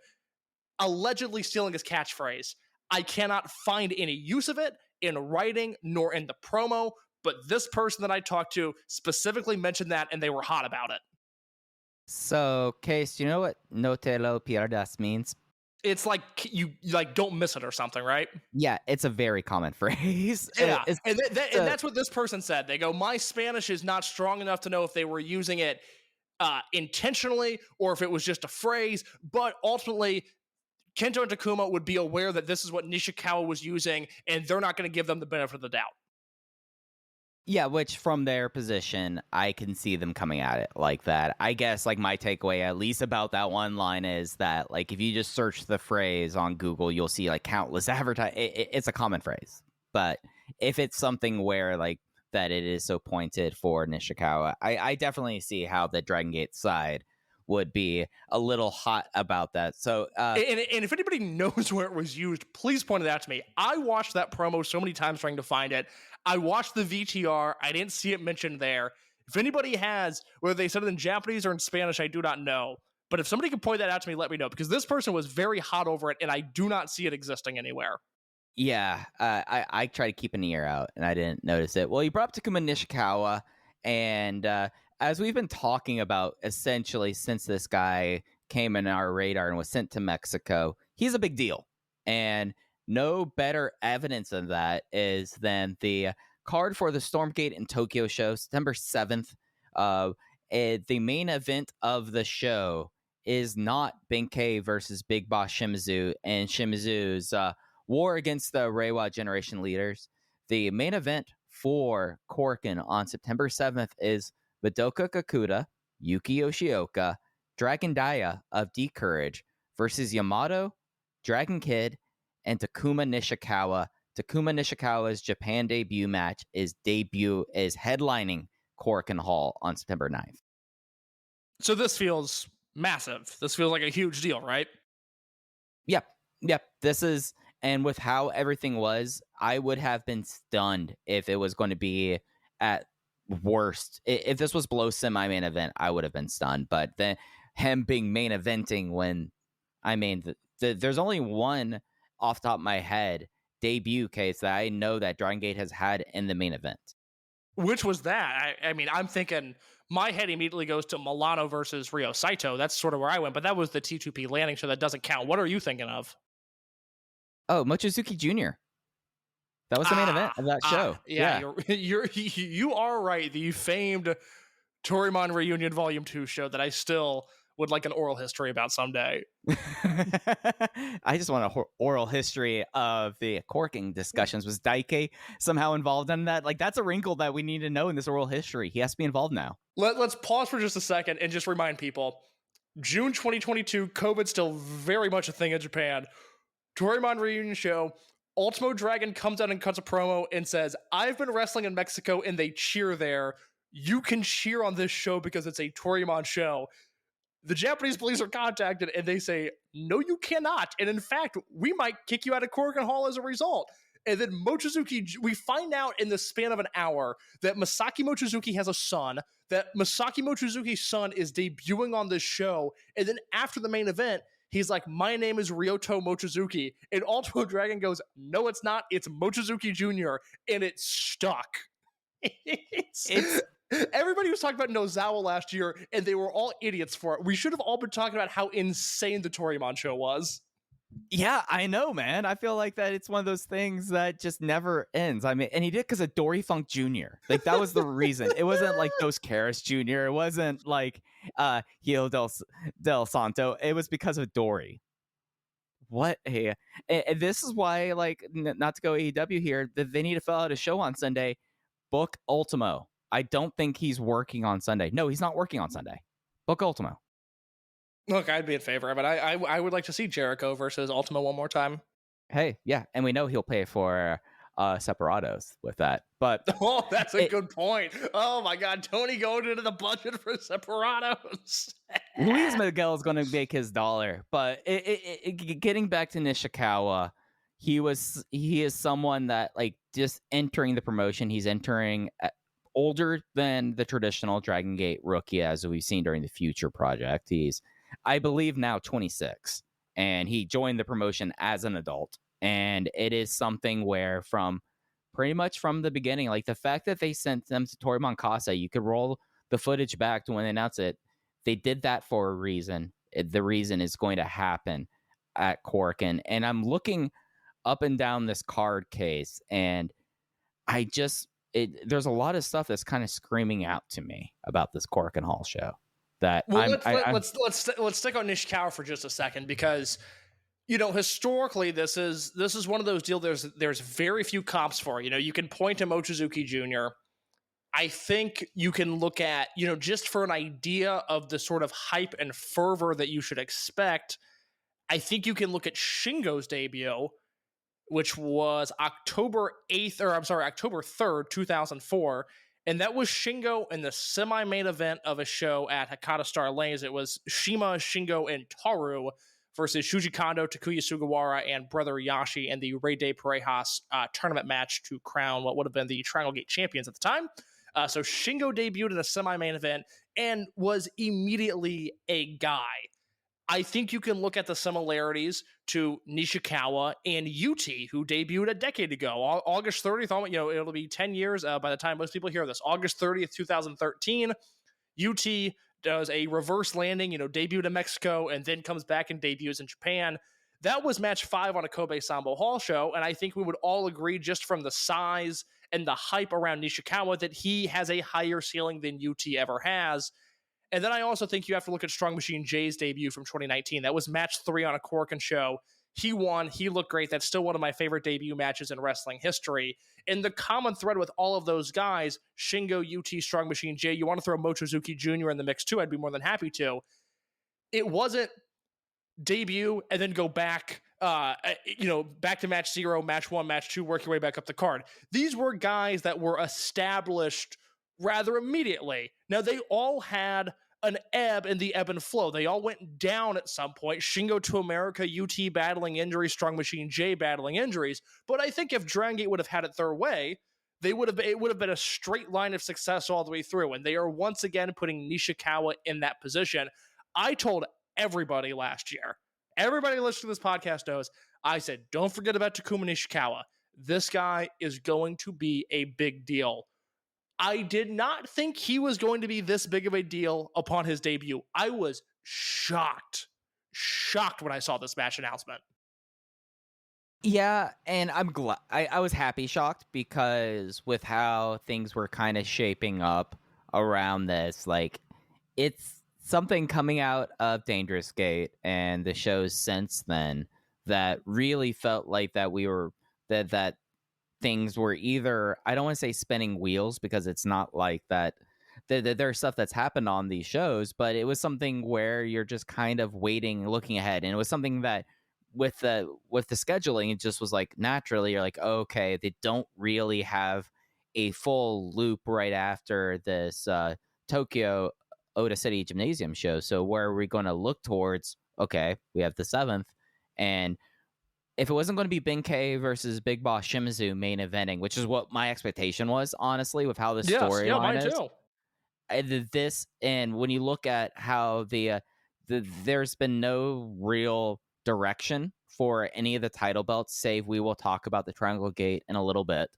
allegedly stealing his catchphrase. I cannot find any use of it in writing nor in the promo, but this person that I talked to specifically mentioned that, and they were hot about it. So, Case, do you know what "no te lo pierdas" means? It's like you don't miss it or something, right? Yeah, it's a very common phrase. Yeah, and that's what this person said. They go, my Spanish is not strong enough to know if they were using it intentionally or if it was just a phrase, but ultimately, Kento and Takuma would be aware that this is what Nishikawa was using, and they're not going to give them the benefit of the doubt. Yeah, which from their position, I can see them coming at it like that. I guess like my takeaway, at least about that one line, is that like if you just search the phrase on Google, you'll see like countless it's a common phrase. But if it's something where like that it is so pointed for Nishikawa, I definitely see how the Dragongate side would be a little hot about that. So and if anybody knows where it was used, please point it out to me. I watched that promo so many times trying to find it. I watched the VTR. I didn't see it mentioned there. If anybody has, whether they said it in Japanese or in Spanish, I do not know. But if somebody can point that out to me, let me know, because this person was very hot over it, and I do not see it existing anywhere. Yeah, I try to keep an ear out, and I didn't notice it. Well, you brought up Takuma Nishikawa, and as we've been talking about, essentially, since this guy came in our radar and was sent to Mexico, he's a big deal. And no better evidence of that is than the card for the Stormgate in Tokyo show, September 7th. The main event of the show is not Benkei versus Big Boss Shimizu and Shimizu's war against the Reiwa Generation Leaders. The main event for Korakuen on September 7th is Madoka Kakuta, Yuki Yoshioka, Dragon Daya of D-Courage versus Yamato, Dragon Kid, and Takuma Nishikawa. Takuma Nishikawa's Japan debut match is headlining Korakuen Hall on September 9th. So this feels massive. This feels like a huge deal, right? Yep. This is, and with how everything was, I would have been stunned if it was going to be at worst. If this was below semi-main event, I would have been stunned. But then him being main eventing when, there's only one off the top of my head debut case that I know that Dragongate has had in the main event. Which was that? I'm thinking, my head immediately goes to Milano versus Ryo Saito. That's sort of where I went, but that was the T2P landing, so that doesn't count. What are you thinking of? Oh, Mochizuki Jr. That was the main event of that show. Yeah. You are right. The famed Torimon Reunion Volume 2 show that I still would like an oral history about someday. I just want an oral history of the corking discussions. Was Daike somehow involved in that? Like, that's a wrinkle that we need to know in this oral history. He has to be involved now. Let's pause for just a second and just remind people. June 2022, COVID's still very much a thing in Japan. Torimon Reunion show. Ultimo Dragon comes out and cuts a promo and says, I've been wrestling in Mexico, and they cheer there. You can cheer on this show because it's a Torimon show. The Japanese police are contacted and they say, no, you cannot. And in fact, we might kick you out of Korakuen Hall as a result. And then we find out in the span of an hour that Masaki Mochizuki has a son, that Masaki Mochizuki's son is debuting on this show. And then after the main event, he's like, my name is Ryoto Mochizuki. And Ultimo Dragon goes, no, it's not. It's Mochizuki Jr. And it stuck. It's everybody was talking about Nozawa last year, and they were all idiots for it. We should have all been talking about how insane the Torimon show was. Yeah, I know, man. I feel like that it's one of those things that just never ends. I mean, and he did because of Dory Funk Jr. Like, that was the reason. It wasn't like Dos Caras Jr. It wasn't like Hio del Santo. It was because of Dory. What? Hey, and this is why, like, not to go AEW here, that they need to fill out a show on Sunday. Book Ultimo. I don't think he's working on Sunday. No, he's not working on Sunday. Book Ultimo. Look, I'd be in favor of it. I would like to see Jericho versus Ultimo one more time. Hey, yeah, and we know he'll pay for Separados with that. But oh, that's a good point. Oh my God, Tony going into the budget for Separados. Luis Miguel is going to make his dollar. But getting back to Nishikawa, he is someone that, like, just entering the promotion. He's entering older than the traditional Dragongate rookie, as we've seen during the Future project. He's, I believe, now 26, and he joined the promotion as an adult. And it is something where pretty much from the beginning, like the fact that they sent them to Torimon Kasa, you could roll the footage back to when they announced it. They did that for a reason. The reason is going to happen at Korakuen. And I'm looking up and down this card case, and there's a lot of stuff that's kind of screaming out to me about this Korakuen Hall show. That let's stick on Nishikawa for just a second, because historically this is one of those deals. There's very few comps for. You can point to Mochizuki Jr. I think you can look at just for an idea of the sort of hype and fervor that you should expect. I think you can look at Shingo's debut, which was October 3rd, 2004. And that was Shingo in the semi-main event of a show at Hakata Star Lanes. It was Shima, Shingo, and Taru versus Shuji Kondo, Takuya Sugawara, and Brother Yashi in the Rey de Parejas tournament match to crown what would have been the Dragongate champions at the time. So Shingo debuted in a semi-main event and was immediately a guy. I think you can look at the similarities to Nishikawa and UT, who debuted a decade ago, August 30th. It'll be 10 years by the time most people hear this. August 30th, 2013. UT does a reverse landing, debuted in Mexico, and then comes back and debuts in Japan. That was match 5 on a Kobe Sambo Hall show, and I think we would all agree, just from the size and the hype around Nishikawa, that he has a higher ceiling than UT ever has. And then I also think you have to look at Strong Machine J's debut from 2019. That was match 3 on a Korakuen show. He won. He looked great. That's still one of my favorite debut matches in wrestling history. And the common thread with all of those guys, Shingo, UT, Strong Machine J, you want to throw Mochizuki Jr. in the mix too, I'd be more than happy to. It wasn't debut and then go back, back to match 0, match 1, match 2, work your way back up the card. These were guys that were established rather immediately. Now, they all had an ebb in the ebb and flow. They all went down at some point. Shingo to America, UT battling injuries, Strong Machine J battling injuries. But I think if Dragongate would have had it their way, it would have been a straight line of success all the way through. And they are once again putting Nishikawa in that position. I told everybody last year, everybody listening to this podcast knows, I said, don't forget about Takuma Nishikawa. This guy is going to be a big deal. I did not think he was going to be this big of a deal upon his debut. I was shocked when I saw this match announcement. Yeah, and I'm glad. I was happy shocked, because with how things were kind of shaping up around this, like, it's something coming out of Dangerous Gate and the shows since then that really felt like that we were that things were either, I don't want to say spinning wheels, because it's not like that. There's stuff that's happened on these shows, but it was something where you're just kind of waiting, looking ahead. And it was something that with the scheduling, it just was like, naturally, you're like, okay, they don't really have a full loop right after this Tokyo Oda City Gymnasium show. So where are we going to look towards? Okay, we have the 7th, and if it wasn't going to be Benkei versus Big Boss Shimizu main eventing, which is what my expectation was, honestly, with how the storyline is. Too. This, and when you look at how there's been no real direction for any of the title belts, save we will talk about the Dragongate in a little bit.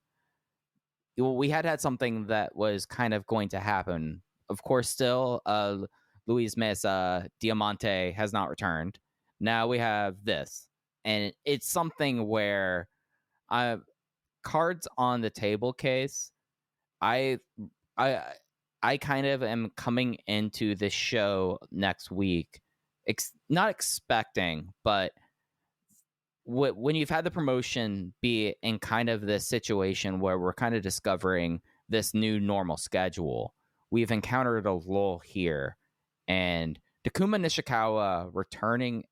We had something that was kind of going to happen. Of course, still, Luis Mesa Diamante has not returned. Now we have this, and it's something where cards on the table case. I kind of am coming into this show next week, not expecting, but when you've had the promotion be in kind of this situation where we're kind of discovering this new normal schedule, we've encountered a lull here, and Takuma Nishikawa returning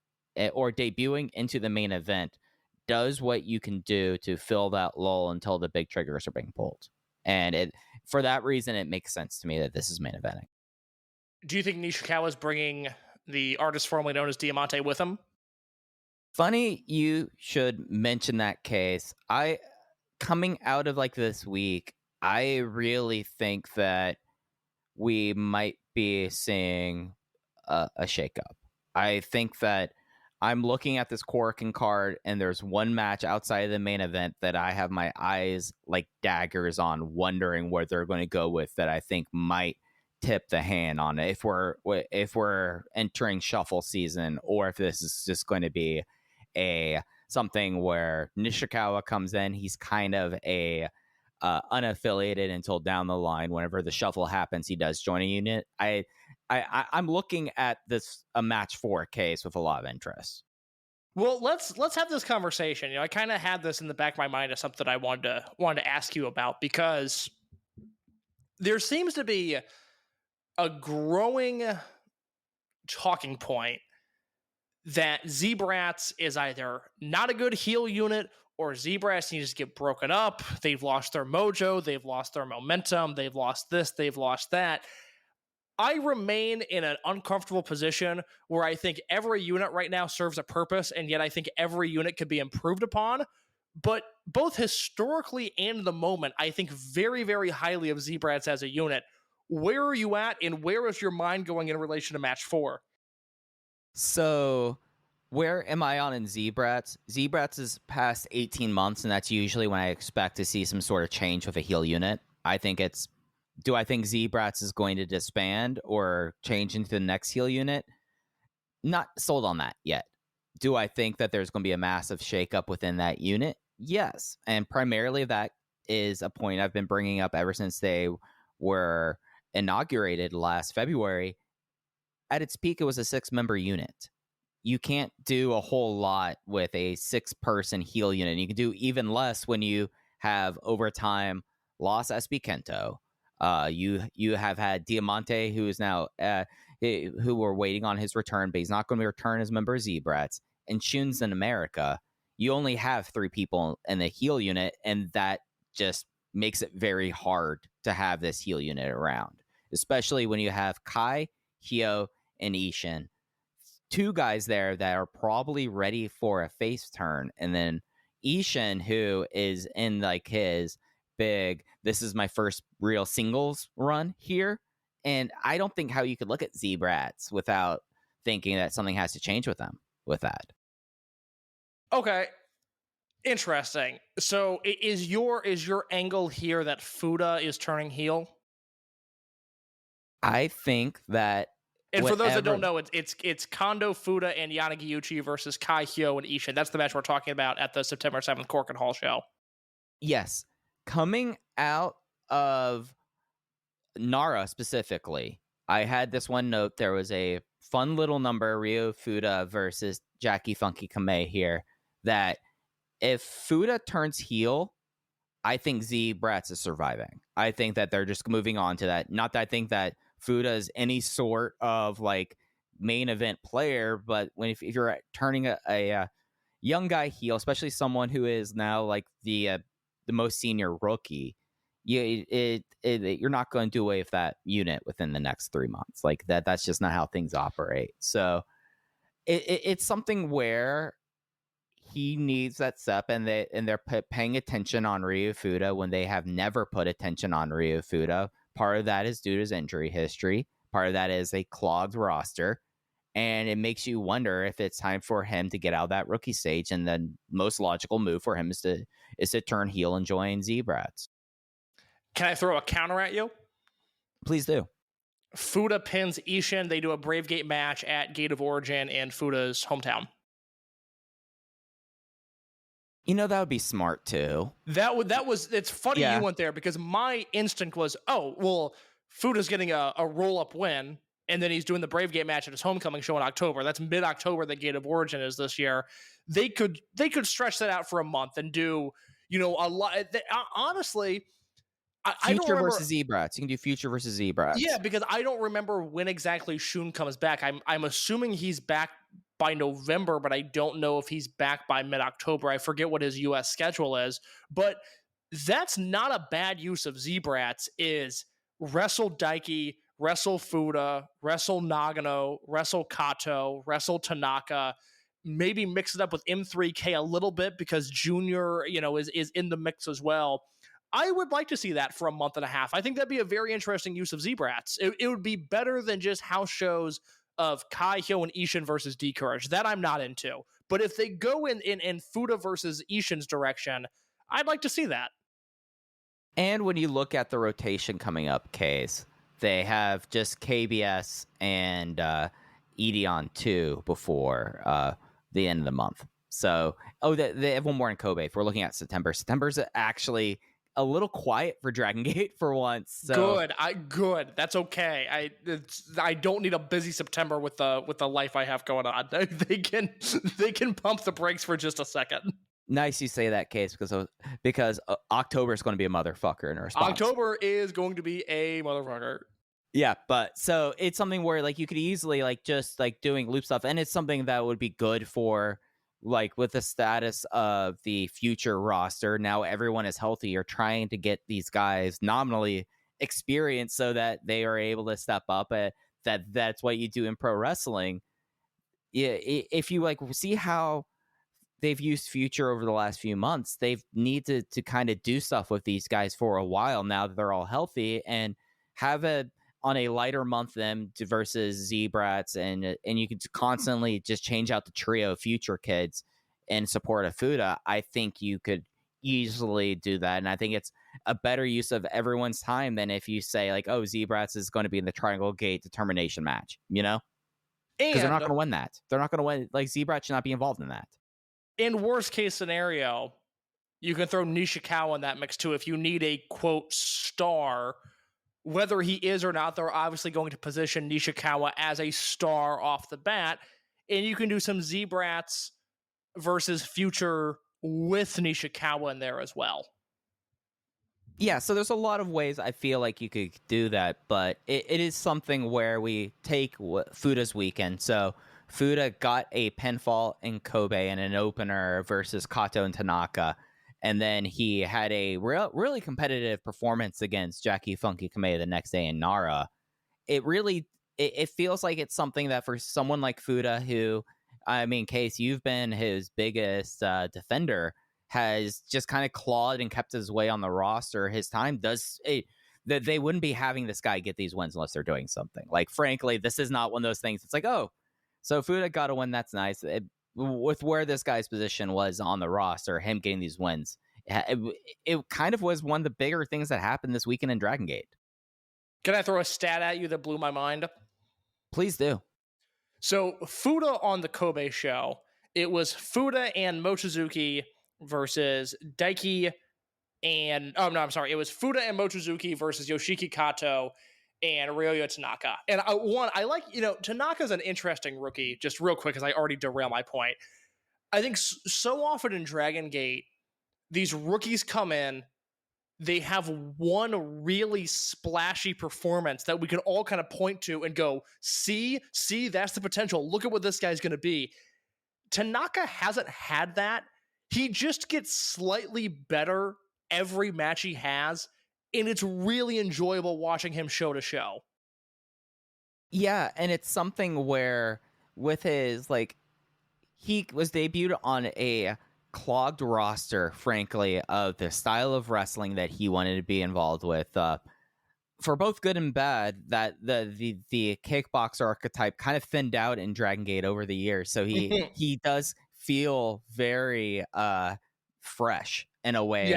or debuting into the main event does what you can do to fill that lull until the big triggers are being pulled. And for that reason, it makes sense to me that this is main eventing. Do you think Nishikawa is bringing the artist formerly known as Diamante with him? Funny you should mention that case. Coming out of like this week, I really think that we might be seeing a shakeup. I think that I'm looking at this Korakuen card, and there's one match outside of the main event that I have my eyes like daggers on, wondering where they're going to go with, that I think might tip the hand on it if we're entering shuffle season, or if this is just going to be something where Nishikawa comes in. He's kind of a unaffiliated until down the line. Whenever the shuffle happens, he does join a unit. I'm looking at this a match 4 case with a lot of interest. Well, let's have this conversation. I kind of had this in the back of my mind as something I wanted to ask you about, because there seems to be a growing talking point that Z-Brats is either not a good heel unit, or Z-Brats needs to get broken up. They've lost their mojo, they've lost their momentum, they've lost this, they've lost that. I remain in an uncomfortable position where I think every unit right now serves a purpose, and yet I think every unit could be improved upon. But both historically and in the moment, I think very, very highly of Z-Brats as a unit. Where are you at, and where is your mind going in relation to match 4? So, where am I on in Z-Brats? Z-Brats is past 18 months, and that's usually when I expect to see some sort of change with a heel unit. Do I think Z-Brats is going to disband or change into the next heel unit? Not sold on that yet. Do I think that there's going to be a massive shakeup within that unit? Yes. And primarily that is a point I've been bringing up ever since they were inaugurated last February. At its peak, it was a 6-member unit. You can't do a whole lot with a 6-person heel unit. You can do even less when you have overtime lost SB Kento. You have had Diamante, who is now who we're waiting on his return, but he's not going to return as a member of Z-Brats. And Shun's in America. You only have 3 people in the heel unit, and that just makes it very hard to have this heel unit around, especially when you have Kai, Hyo, and Ishin. 2 guys there that are probably ready for a face turn, and then Ishin, who is in like his big, this is my first real singles run here, and I don't think how you could look at Z-Brats without thinking that something has to change with them with that. Okay, interesting. So is your angle here that Fuda is turning heel? I think that, and for those that don't know, it's Kondo, Fuda, and Yanagiyuchi versus Kai, Hyo, and Ishin. That's the match we're talking about at the September 7th Korakuen Hall show. Yes. Coming out of Nara specifically, I had this one note. There was a fun little number, Ryu Fuda versus Jackie Funky Kamei here, that if Fuda turns heel, I think Z-Brats is surviving. I think that they're just moving on to that. Not that I think that Fuda is any sort of like main event player, but if you're turning a young guy heel, especially someone who is now like the most senior rookie, you're not going to do away with that unit within the next 3 months. Like that's just not how things operate. So it's something where he needs that step, and they're paying attention on Ryu Fuda when they have never put attention on Ryu Fuda. Part of that is due to his injury history. Part of that is a clogged roster. And it makes you wonder if it's time for him to get out of that rookie stage. And the most logical move for him is to turn heel and join Z-Brats. Can I throw a counter at you? Please do. Fuda pins Ishin. They do a Brave Gate match at Gate of Origin in Fuda's hometown. That would be smart too. It's funny you went there, because my instinct was, oh, well, Fuda's getting a roll-up win, and then he's doing the Brave Gate match at his homecoming show in October. That's mid-October that Gate of Origin is this year. They could stretch that out for a month and do, a lot. Honestly, I don't remember. Versus Z-Brats. You can do Future versus Z-Brats. Yeah, because I don't remember when exactly Shun comes back. I'm assuming he's back by November, but I don't know if he's back by mid-October. I forget what his U.S. schedule is, but that's not a bad use of Z-Brats, is wrestle Daiki, wrestle Fuda, wrestle Nagano, wrestle Kato, wrestle Tanaka, maybe mix it up with M3K a little bit because Junior, is in the mix as well. I would like to see that for a month and a half. I think that'd be a very interesting use of Z-Brats. It would be better than just house shows of Kai Hyo and Ishin versus D-Courage. That I'm not into. But if they go in Fuda versus Ishin's direction, I'd like to see that. And when you look at the rotation coming up, Case, they have just KBS and Edion 2 before the end of the month. So, they have one more in Kobe. If we're looking at September. September's actually a little quiet for Dragon Gate for once. So. Good. That's okay. I don't need a busy September with the life I have going on. They can pump the brakes for just a second. Nice you say that, Case, because October is going to be a motherfucker in response. October is going to be a motherfucker. Yeah, but so it's something where you could easily just doing loop stuff, and it's something that would be good for with the status of the future roster. Now everyone is healthy. You're trying to get these guys nominally experienced so that they are able to step up. That's what you do in pro wrestling. Yeah, if you see how they've used Future over the last few months, they've needed to kind of do stuff with these guys for a while now that they're all healthy, and have on a lighter month them versus Z-Brats, and you can constantly just change out the trio of Future kids in support of Fuda. I think you could easily do that, and I think it's a better use of everyone's time than if you say Z-Brats is going to be in the Triangle Gate determination match, because they're not going to win that. They're not going to win. Z-Brats should not be involved in that. In worst case scenario, you can throw Nishikawa in that mix too. If you need a quote star, whether he is or not, they're obviously going to position Nishikawa as a star off the bat. And you can do some Z-Brats versus Future with Nishikawa in there as well. Yeah, so there's a lot of ways I feel like you could do that, but it is something where we take Fuda's weekend. So Fuda got a pinfall in Kobe in an opener versus Kato and Tanaka. And then he had a really competitive performance against Jackie Funky Kamei the next day in Nara. It feels like it's something that for someone like Fuda, who, Case, you've been his biggest defender, has just kind of clawed and kept his way on the roster. His time that they wouldn't be having this guy get these wins unless they're doing something. Frankly, this is not one of those things. It's so Fuda got a win. That's nice. With where this guy's position was on the roster, him getting these wins, it kind of was one of the bigger things that happened this weekend in Dragon Gate. Can I throw a stat at you that blew my mind? Please do. So Fuda on the Kobe show, it was Fuda and Mochizuki versus Daiki and... Oh, no, I'm sorry. It was Fuda and Mochizuki versus Yoshiki Kato and Ryoya Tanaka. And I like, Tanaka's an interesting rookie, just real quick, because I already derailed my point. I think so often in Dragon Gate, these rookies come in, they have one really splashy performance that we can all kind of point to and go, see, that's the potential. Look at what this guy's going to be. Tanaka hasn't had that. He just gets slightly better every match he has. and it's really enjoyable watching him show to show. Yeah, and it's something where with his, like, he was debuted on a clogged roster, frankly, of the style of wrestling that he wanted to be involved with. For both good and bad, that the kickboxer archetype kind of thinned out in Dragongate over the years. So he does feel very fresh in a way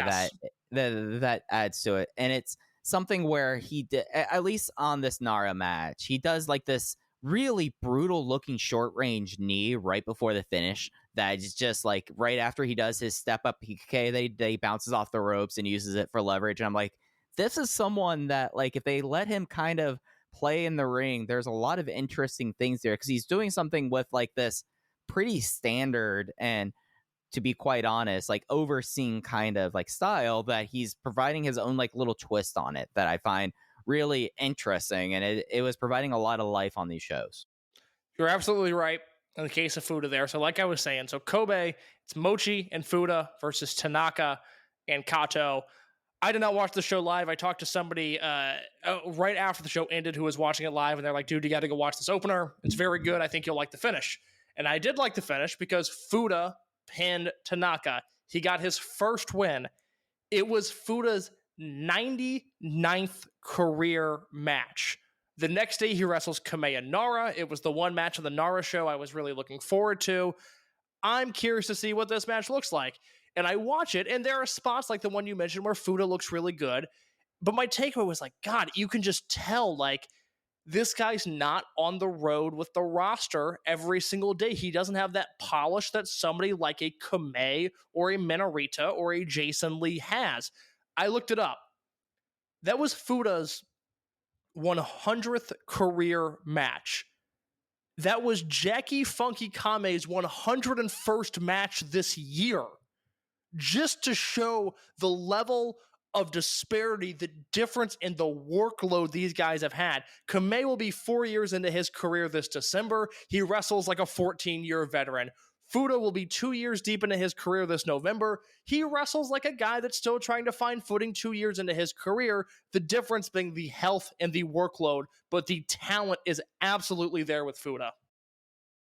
that adds to it. And it's something where he did, at least on this Nara match, he does like this really brutal looking short range knee right before the finish that is just like right after he does his step up PK, they bounces off the ropes and uses it for leverage. And I'm like, this is someone that, like, if they let him kind of play in the ring, there's a lot of interesting things there, because he's doing something with like this pretty standard and, to be quite honest, like overseeing kind of like style, that he's providing his own like little twist on it that I find really interesting, and it was providing a lot of life on these shows. You're absolutely right in the case of Fuda there. So like I was saying, so Kobe, it's Mochi and Fuda versus Tanaka and Kato. I did not watch the show live. I talked to somebody right after the show ended who was watching it live, and they're like, dude, you got to go watch this opener. It's very good. I think you'll like the finish. And I did like the finish because Fuda pinned Tanaka. He got his first win. It was Fuda's 99th career match. The next day he wrestles Kobe and Nara. It was the one match of the Nara show I was really looking forward to. I'm curious to see what this match looks like. And I watch it, and there are spots like the one you mentioned where Fuda looks really good. But my takeaway was like, God, you can just tell, like, this guy's not on the road with the roster every single day. He doesn't have that polish that somebody like a Kamei or a Minorita or a Jason Lee has. I looked it up. That was Fuda's 100th career match. That was Jackie Funky Kame's 101st match this year. Just to show the level of disparity, the difference in the workload these guys have had. Kamei will be 4 years into his career this December. He wrestles like a 14-year veteran. Fuda will be 2 years deep into his career this November. He wrestles like a guy that's still trying to find footing 2 years into his career. The difference being the health and the workload, but the talent is absolutely there with Fuda.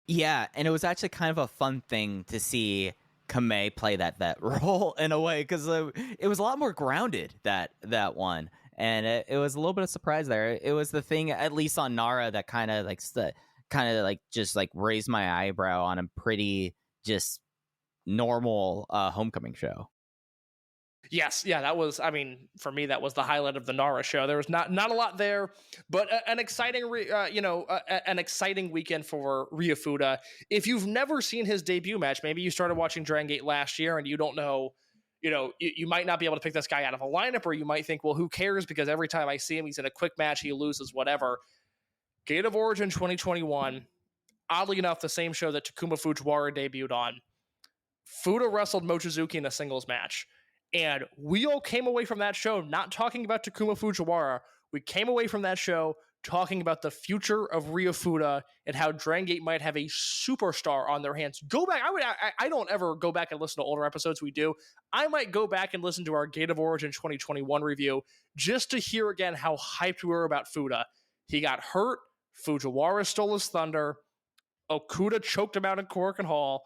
Yeah, and it was actually kind of a fun thing to see Kamei play that role in a way, because it was a lot more grounded, that one, and it was a little bit of surprise there. It was the thing, at least on Nara, that kind of just like raised my eyebrow on a pretty just normal homecoming show. Yes, yeah, that was, I mean, for me, that was the highlight of the Nara show. There was not a lot there, but an exciting, an exciting weekend for Ryu Fuda. If you've never seen his debut match, maybe you started watching Dragongate last year and you don't know, you might not be able to pick this guy out of a lineup, or you might think, well, who cares? Because every time I see him, he's in a quick match, he loses, whatever. Gate of Origin 2021, oddly enough, the same show that Takuma Fujiwara debuted on. Fuda wrestled Mochizuki in a singles match. And we all came away from that show not talking about Takuma Fujiwara. We came away from that show talking about the future of Ryu Fuda and how Dragongate might have a superstar on their hands. Go back. I don't ever go back and listen to older episodes we do. I might go back and listen to our Gate of Origin 2021 review just to hear again how hyped we were about Fuda. He got hurt. Fujiwara stole his thunder. Okuda choked him out in Korakuen Hall.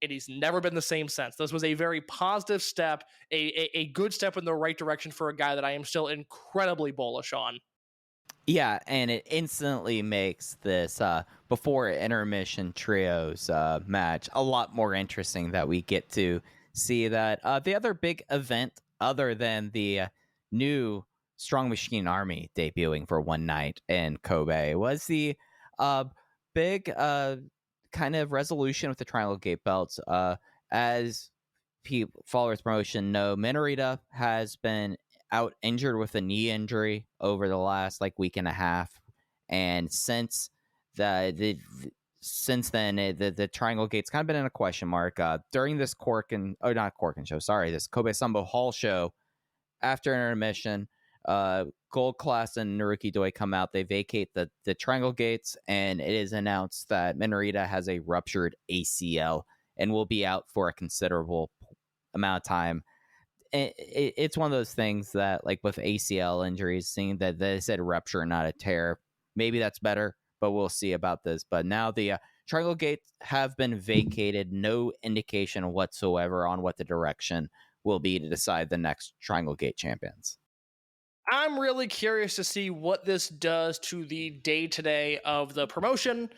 And he's never been the same since. This was a very positive step, a good step in the right direction for a guy that I am still incredibly bullish on. Yeah, and it instantly makes this before intermission trios match a lot more interesting, that we get to see that the other big event, other than the new Strong Machine Army debuting for one night in Kobe, was the big kind of resolution with the Triangle Gate belts. As followers promotion know, Minorita has been out injured with a knee injury over the last week and a half, and since then the Triangle Gate's kind of been in a question mark. During this this Kobe Sambo Hall show, after intermission, Gold Class and Naruki Doi come out. They vacate the Triangle Gates, and it is announced that Minorita has a ruptured ACL and will be out for a considerable amount of time. it's one of those things that, like with ACL injuries, seeing that they said rupture, not a tear, maybe that's better, but we'll see about this. But now the Triangle Gates have been vacated. No indication whatsoever on what the direction will be to decide the next Triangle Gate champions. I'm really curious to see what this does to the day-to-day of the promotion.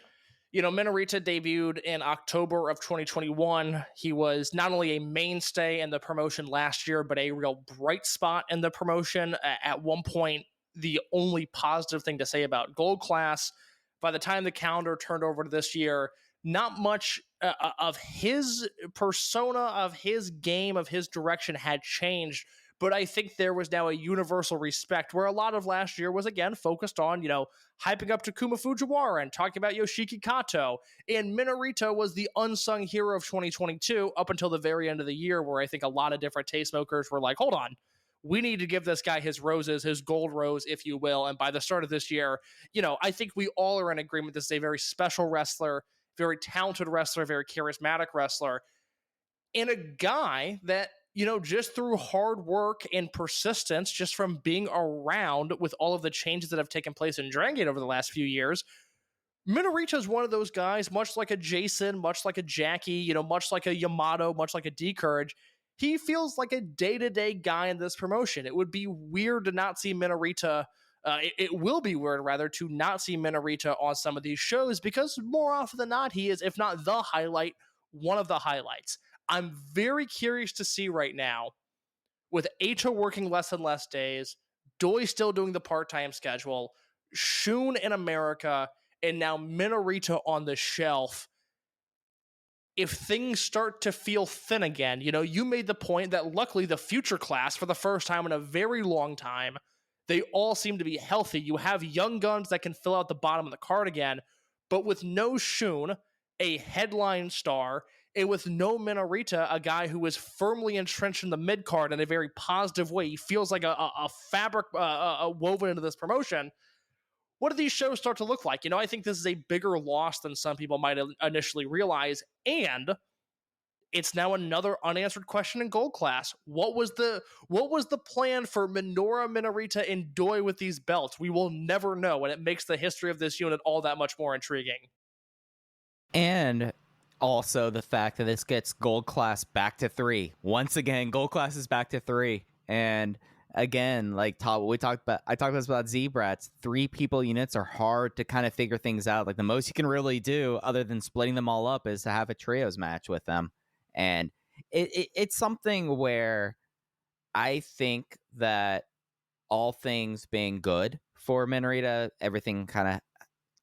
You know, Minorita debuted in October of 2021. He was not only a mainstay in the promotion last year, but a real bright spot in the promotion. At one point, the only positive thing to say about Gold Class. By the time the calendar turned over to this year, not much of his persona, of his game, of his direction had changed. But I think there was now a universal respect where a lot of last year was, again, focused on, you know, hyping up Takuma Fujiwara and talking about Yoshiki Kato. And Minorita was the unsung hero of 2022 up until the very end of the year, where I think a lot of different tastemakers were like, hold on, we need to give this guy his roses, his gold rose, if you will. And by the start of this year, you know, I think we all are in agreement this is a very special wrestler, very talented wrestler, very charismatic wrestler, and a guy that, you know, just through hard work and persistence, just from being around with all of the changes that have taken place in Dragongate over the last few years, Minorita is one of those guys, much like a Jason, much like a Jackie, you know, much like a Yamato, much like a D-Courage. He feels like a day-to-day guy in this promotion. It would be weird to not see Minorita. It will be weird, rather, to not see Minorita on some of these shows, because more often than not, he is, if not the highlight, one of the highlights. I'm very curious to see right now, with Eito working less and less days, Doi still doing the part-time schedule, Shun in America, and now Minorita on the shelf. If things start to feel thin again, you know, you made the point that luckily the future class, for the first time in a very long time, they all seem to be healthy. You have young guns that can fill out the bottom of the card again, but with no Shun, a headline star, and with no Minorita, a guy who is firmly entrenched in the mid card in a very positive way. He feels like a fabric woven into this promotion. What do these shows start to look like? You know, I think this is a bigger loss than some people might initially realize, and it's now another unanswered question in Gold Class. What was the plan for Minoru, Minorita, and Doi with these belts? We will never know, and it makes the history of this unit all that much more intriguing. And also the fact that this gets Gold Class back to 3. Once again, Gold Class is back to 3. And again, like I talked about Z-Brats, 3 people units are hard to kind of figure things out. Like the most you can really do, other than splitting them all up, is to have a trios match with them. And it's something where I think that all things being good for Minorita, everything kind of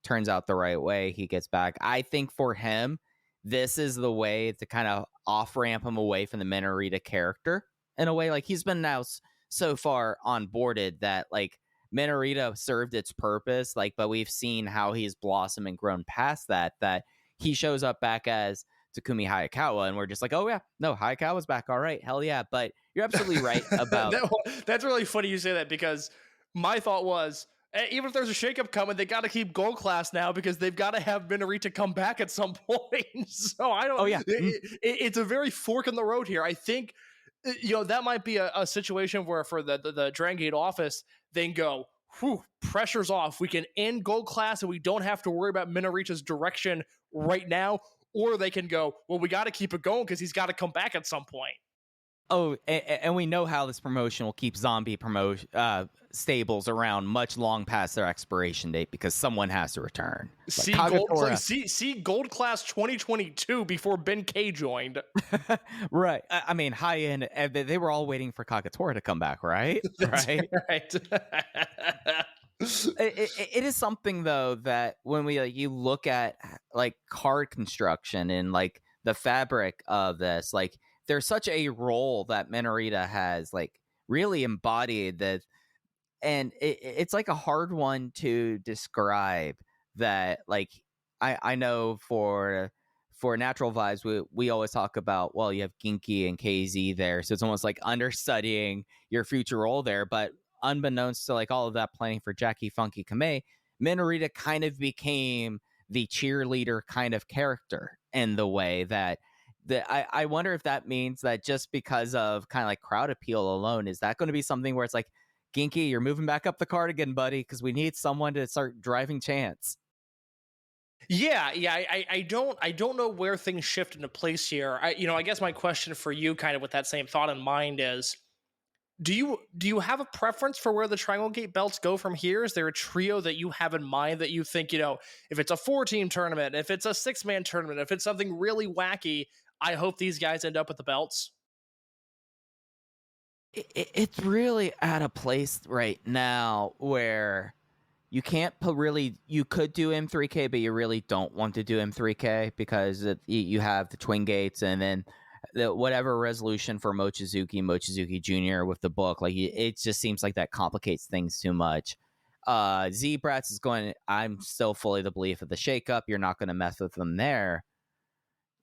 turns out the right way. He gets back. I think for him, this is the way to kind of off-ramp him away from the Minorita character in a way. Like he's been now so far onboarded that like Minorita served its purpose, like, but we've seen how he's blossomed and grown past that he shows up back as Takumi Hayakawa, and we're just like, oh yeah, no, Hayakawa's back, all right, hell yeah. But you're absolutely right about that's really funny you say that, because my thought was, even if there's a shakeup coming, they got to keep Gold Class now because they've got to have Minorita come back at some point. So I don't. Oh yeah, it's a very fork in the road here. I think, you know, that might be a situation where for the Dragongate office, they can go, whew, pressure's off. We can end Gold Class and we don't have to worry about Minorita's direction right now. Or they can go, well, we got to keep it going because he's got to come back at some point. Oh, and we know how this promotion will keep zombie stables around much long past their expiration date because someone has to return. See Gold Class 2022 before Ben K joined. Right. I mean, high end. They were all waiting for Kagatora to come back, right? Right. It is something though that when we you look at like card construction and like the fabric of this, like there's such a role that Minorita has like really embodied that, and it's like a hard one to describe. That like I know for Natural Vibes we always talk about, well, you have Ginky and KZ there, so it's almost like understudying your future role there, but unbeknownst to like all of that planning for Jackie Funky Kamei, Minorita kind of became the cheerleader kind of character in the way that I wonder if that means that just because of kind of like crowd appeal alone, is that going to be something where it's like, Ginky, you're moving back up the card again, buddy, because we need someone to start driving Chance. Yeah. I don't know where things shift into place here. I guess my question for you, kind of with that same thought in mind, is do you have a preference for where the Dragongate belts go from here? Is there a trio that you have in mind that you think, if it's a 4-team tournament, if it's a 6-man tournament, if it's something really wacky, I hope these guys end up with the belts? It's really at a place right now where you can't you could do M3K, but you really don't want to do M3K because you have the Twin Gates and then whatever resolution for Mochizuki Jr. with the book. Like, it just seems like that complicates things too much. Z-Brats is I'm still fully the belief of the shakeup. You're not going to mess with them there.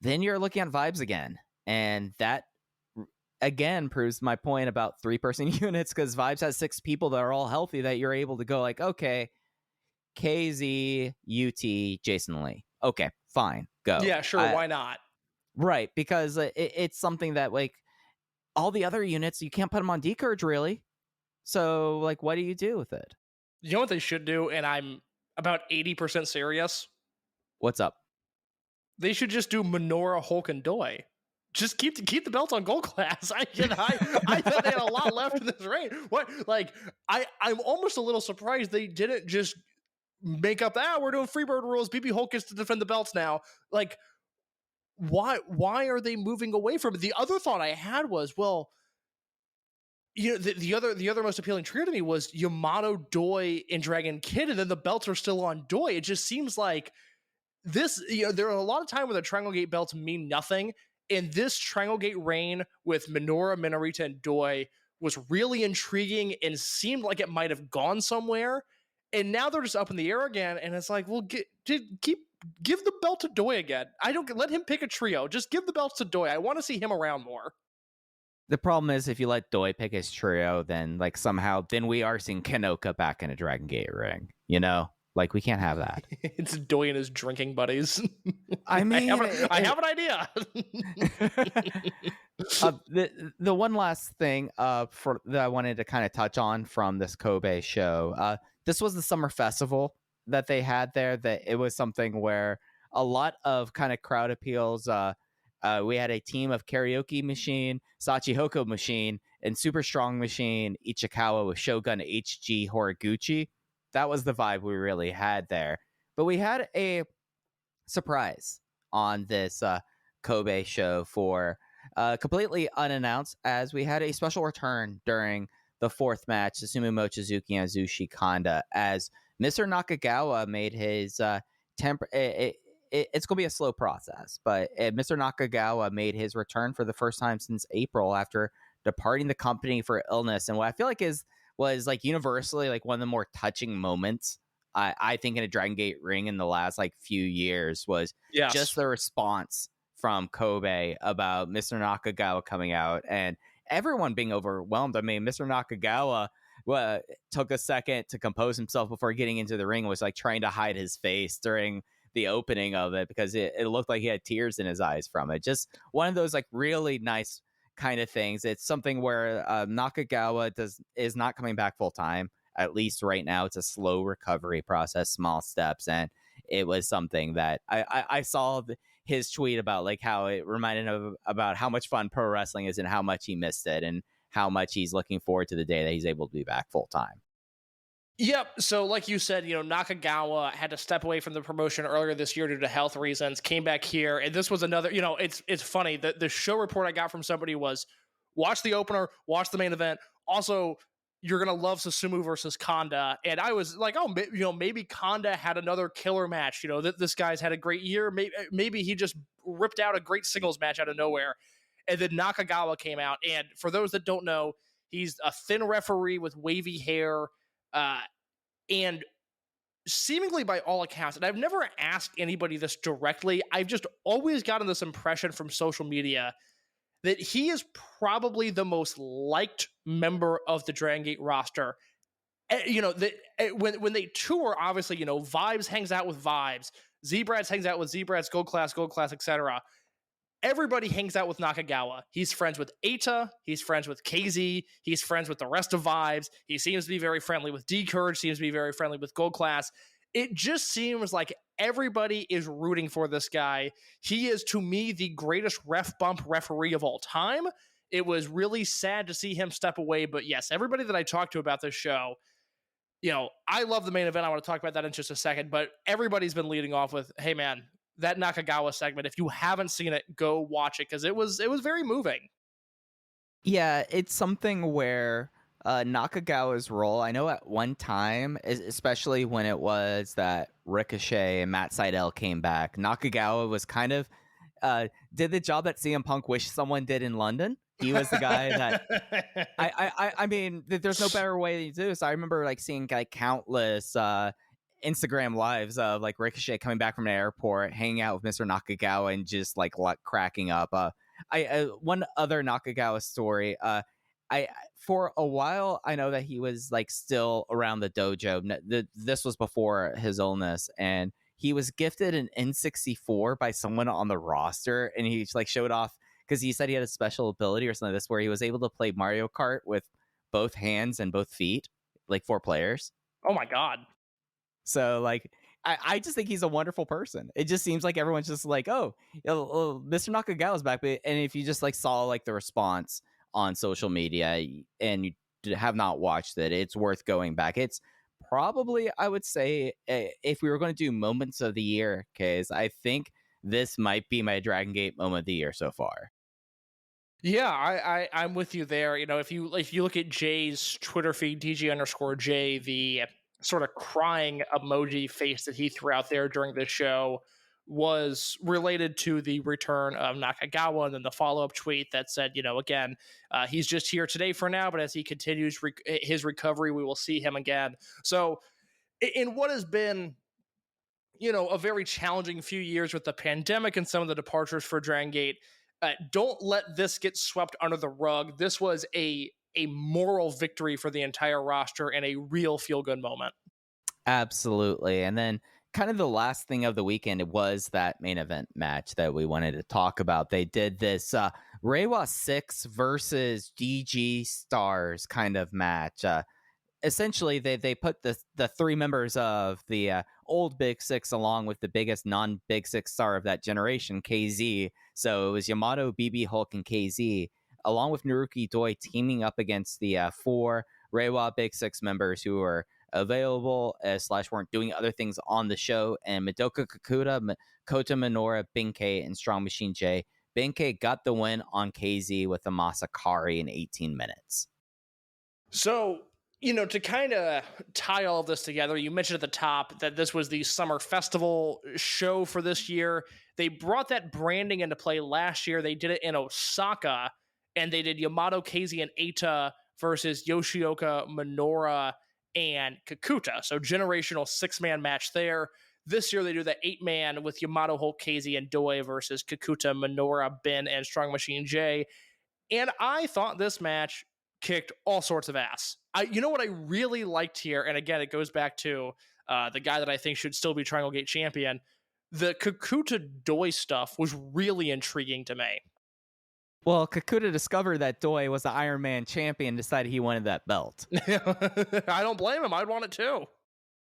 Then you're looking at Vibes again. And that, again, proves my point about 3-person units, because Vibes has 6 people that are all healthy that you're able to go like, okay, KZ, UT, Jason Lee. Okay, fine, go. Yeah, sure, why not? Right, because it's something that, like, all the other units, you can't put them on D-Courage, really. So, like, what do you do with it? You know what they should do, and I'm about 80% serious? What's up? They should just do Minoura, Hulk, and Doi. Just keep the belts on gold class. I thought they had a lot left in this reign. What? Like, I'm almost a little surprised they didn't just make up we're doing Freebird rules. BB Hulk gets to defend the belts now. Like, why are they moving away from it? The other thought I had was, well, the other most appealing trio to me was Yamato, Doi, and Dragon Kid, and then the belts are still on Doi. It just seems like this. There are a lot of times where the Dragongate belts mean nothing. And this Dragongate reign with Minoura, Minorita, and Doi was really intriguing and seemed like it might have gone somewhere. And now they're just up in the air again. And it's like, well, give the belt to Doi again. I don't let him pick a trio. Just give the belts to Doi. I want to see him around more. The problem is, if you let Doi pick his trio, then like somehow then we are seeing Kenoka back in a Dragongate ring. Like, we can't have that. It's Doi and his drinking buddies. I mean, I have an idea. The one last thing that I wanted to kind of touch on from this Kobe show. This was the summer festival that they had there. That it was something where a lot of kind of crowd appeals. We had a team of Karaoke Machine, Sachihoko Machine, and Super Strong Machine Ichikawa with Shogun HG Horiguchi. That was the vibe we really had there. But we had a surprise on this Kobe show for completely unannounced, as we had a special return during the 4th match, Susumu Mochizuki and Azushi Kanda, as Mr. Nakagawa made his it's going to be a slow process, but Mr. Nakagawa made his return for the first time since April after departing the company for illness. And what I feel like was like universally like one of the more touching moments I think in a Dragongate ring in the last like few years was just the response from Kobe about Mr. Nakagawa coming out and everyone being overwhelmed. I mean, Mr. Nakagawa took a second to compose himself before getting into the ring, was like trying to hide his face during the opening of it because it looked like he had tears in his eyes from it. Just one of those like really nice kind of things. It's something where Nakagawa is not coming back full time, at least right now. It's a slow recovery process, small steps, and it was something that I saw his tweet about like how it reminded him about how much fun pro wrestling is and how much he missed it and how much he's looking forward to the day that he's able to be back full time. Yep. So like you said, Nakagawa had to step away from the promotion earlier this year due to health reasons, came back here. And this was another, it's funny. The show report I got from somebody was watch the opener, watch the main event. Also, you're going to love Susumu versus Kanda. And I was like, oh, maybe Kanda had another killer match. This guy's had a great year. Maybe he just ripped out a great singles match out of nowhere. And then Nakagawa came out. And for those that don't know, he's a thin referee with wavy hair. And seemingly by all accounts, and I've never asked anybody this directly, I've just always gotten this impression from social media that he is probably the most liked member of the Dragongate roster. When they tour, obviously, Vibes hangs out with Vibes, Z-Brats hangs out with Z-Brats, Gold Class, etc. everybody hangs out with Nakagawa. He's friends with Eita. He's friends with KZ. He's friends with the rest of Vibes. He seems to be very friendly with D-Courage. Seems to be very friendly with Gold Class. It just seems like everybody is rooting for this guy. He is, to me, the greatest ref bump referee of all time. It was really sad to see him step away. But yes, everybody that I talked to about this show, I love the main event. I want to talk about that in just a second. But everybody's been leading off with, hey, man, that Nakagawa segment, if you haven't seen it, go watch it, because it was very moving. Yeah, it's something where Nakagawa's role, I know at one time, especially when it was that Ricochet and Matt Sydal came back, Nakagawa was kind of did the job that CM Punk wished someone did in London. He was the guy that I mean, there's no better way to do this. I remember seeing countless Instagram lives of Ricochet coming back from an airport, hanging out with Mr. Nakagawa and just cracking up. One other Nakagawa story. For a while, I know that he was still around the dojo. This was before his illness, and he was gifted an N64 by someone on the roster, and he showed off because he said he had a special ability or something like this where he was able to play Mario Kart with both hands and both feet, 4 players. Oh my god. So I just think he's a wonderful person. It just seems like everyone's just oh, Mr. Nakagawa's back. And if you just saw the response on social media and you have not watched it, it's worth going back. It's probably, I would say, if we were going to do moments of the year, Case, I think this might be my Dragongate moment of the year so far. Yeah, I'm with you there. If you look at Jay's Twitter feed, DG_J, the sort of crying emoji face that he threw out there during the show was related to the return of Nakagawa, and then the follow-up tweet that said, again, he's just here today for now, but as he continues his recovery, we will see him again. So in what has been, a very challenging few years with the pandemic and some of the departures for Dragongate, don't let this get swept under the rug. This was a moral victory for the entire roster and a real feel-good moment. Absolutely. And then kind of the last thing of the weekend, it was that main event match that we wanted to talk about. They did this Reiwa 6 versus DG Stars kind of match. Essentially, they put the 3 members of the old Big Six along with the biggest non-Big Six star of that generation, KZ. So it was Yamato, BB Hulk, and KZ, along with Naruki Doi, teaming up against the 4 Reiwa Big Six members who were available / weren't doing other things on the show, and Madoka Kakuta, Kota Minoura, Benkei, and Strong Machine J. Benkei got the win on KZ with a Masakari in 18 minutes. So, to kind of tie all of this together, you mentioned at the top that this was the Summer Festival show for this year. They brought that branding into play last year. They did it in Osaka, and they did Yamato, KZ, and Eita versus Yoshioka, Minoura, and Kakuta. So generational 6-man match there. This year they do the 8-man with Yamato, Hulk, KZ, and Doi versus Kakuta, Minoura, Ben, and Strong Machine J. And I thought this match kicked all sorts of ass. What I really liked here, and again, it goes back to the guy that I think should still be Dragongate champion, the Kakuta Doi stuff was really intriguing to me. Well, Kakuta discovered that Doi was the Iron Man champion, decided he wanted that belt. I don't blame him. I'd want it too.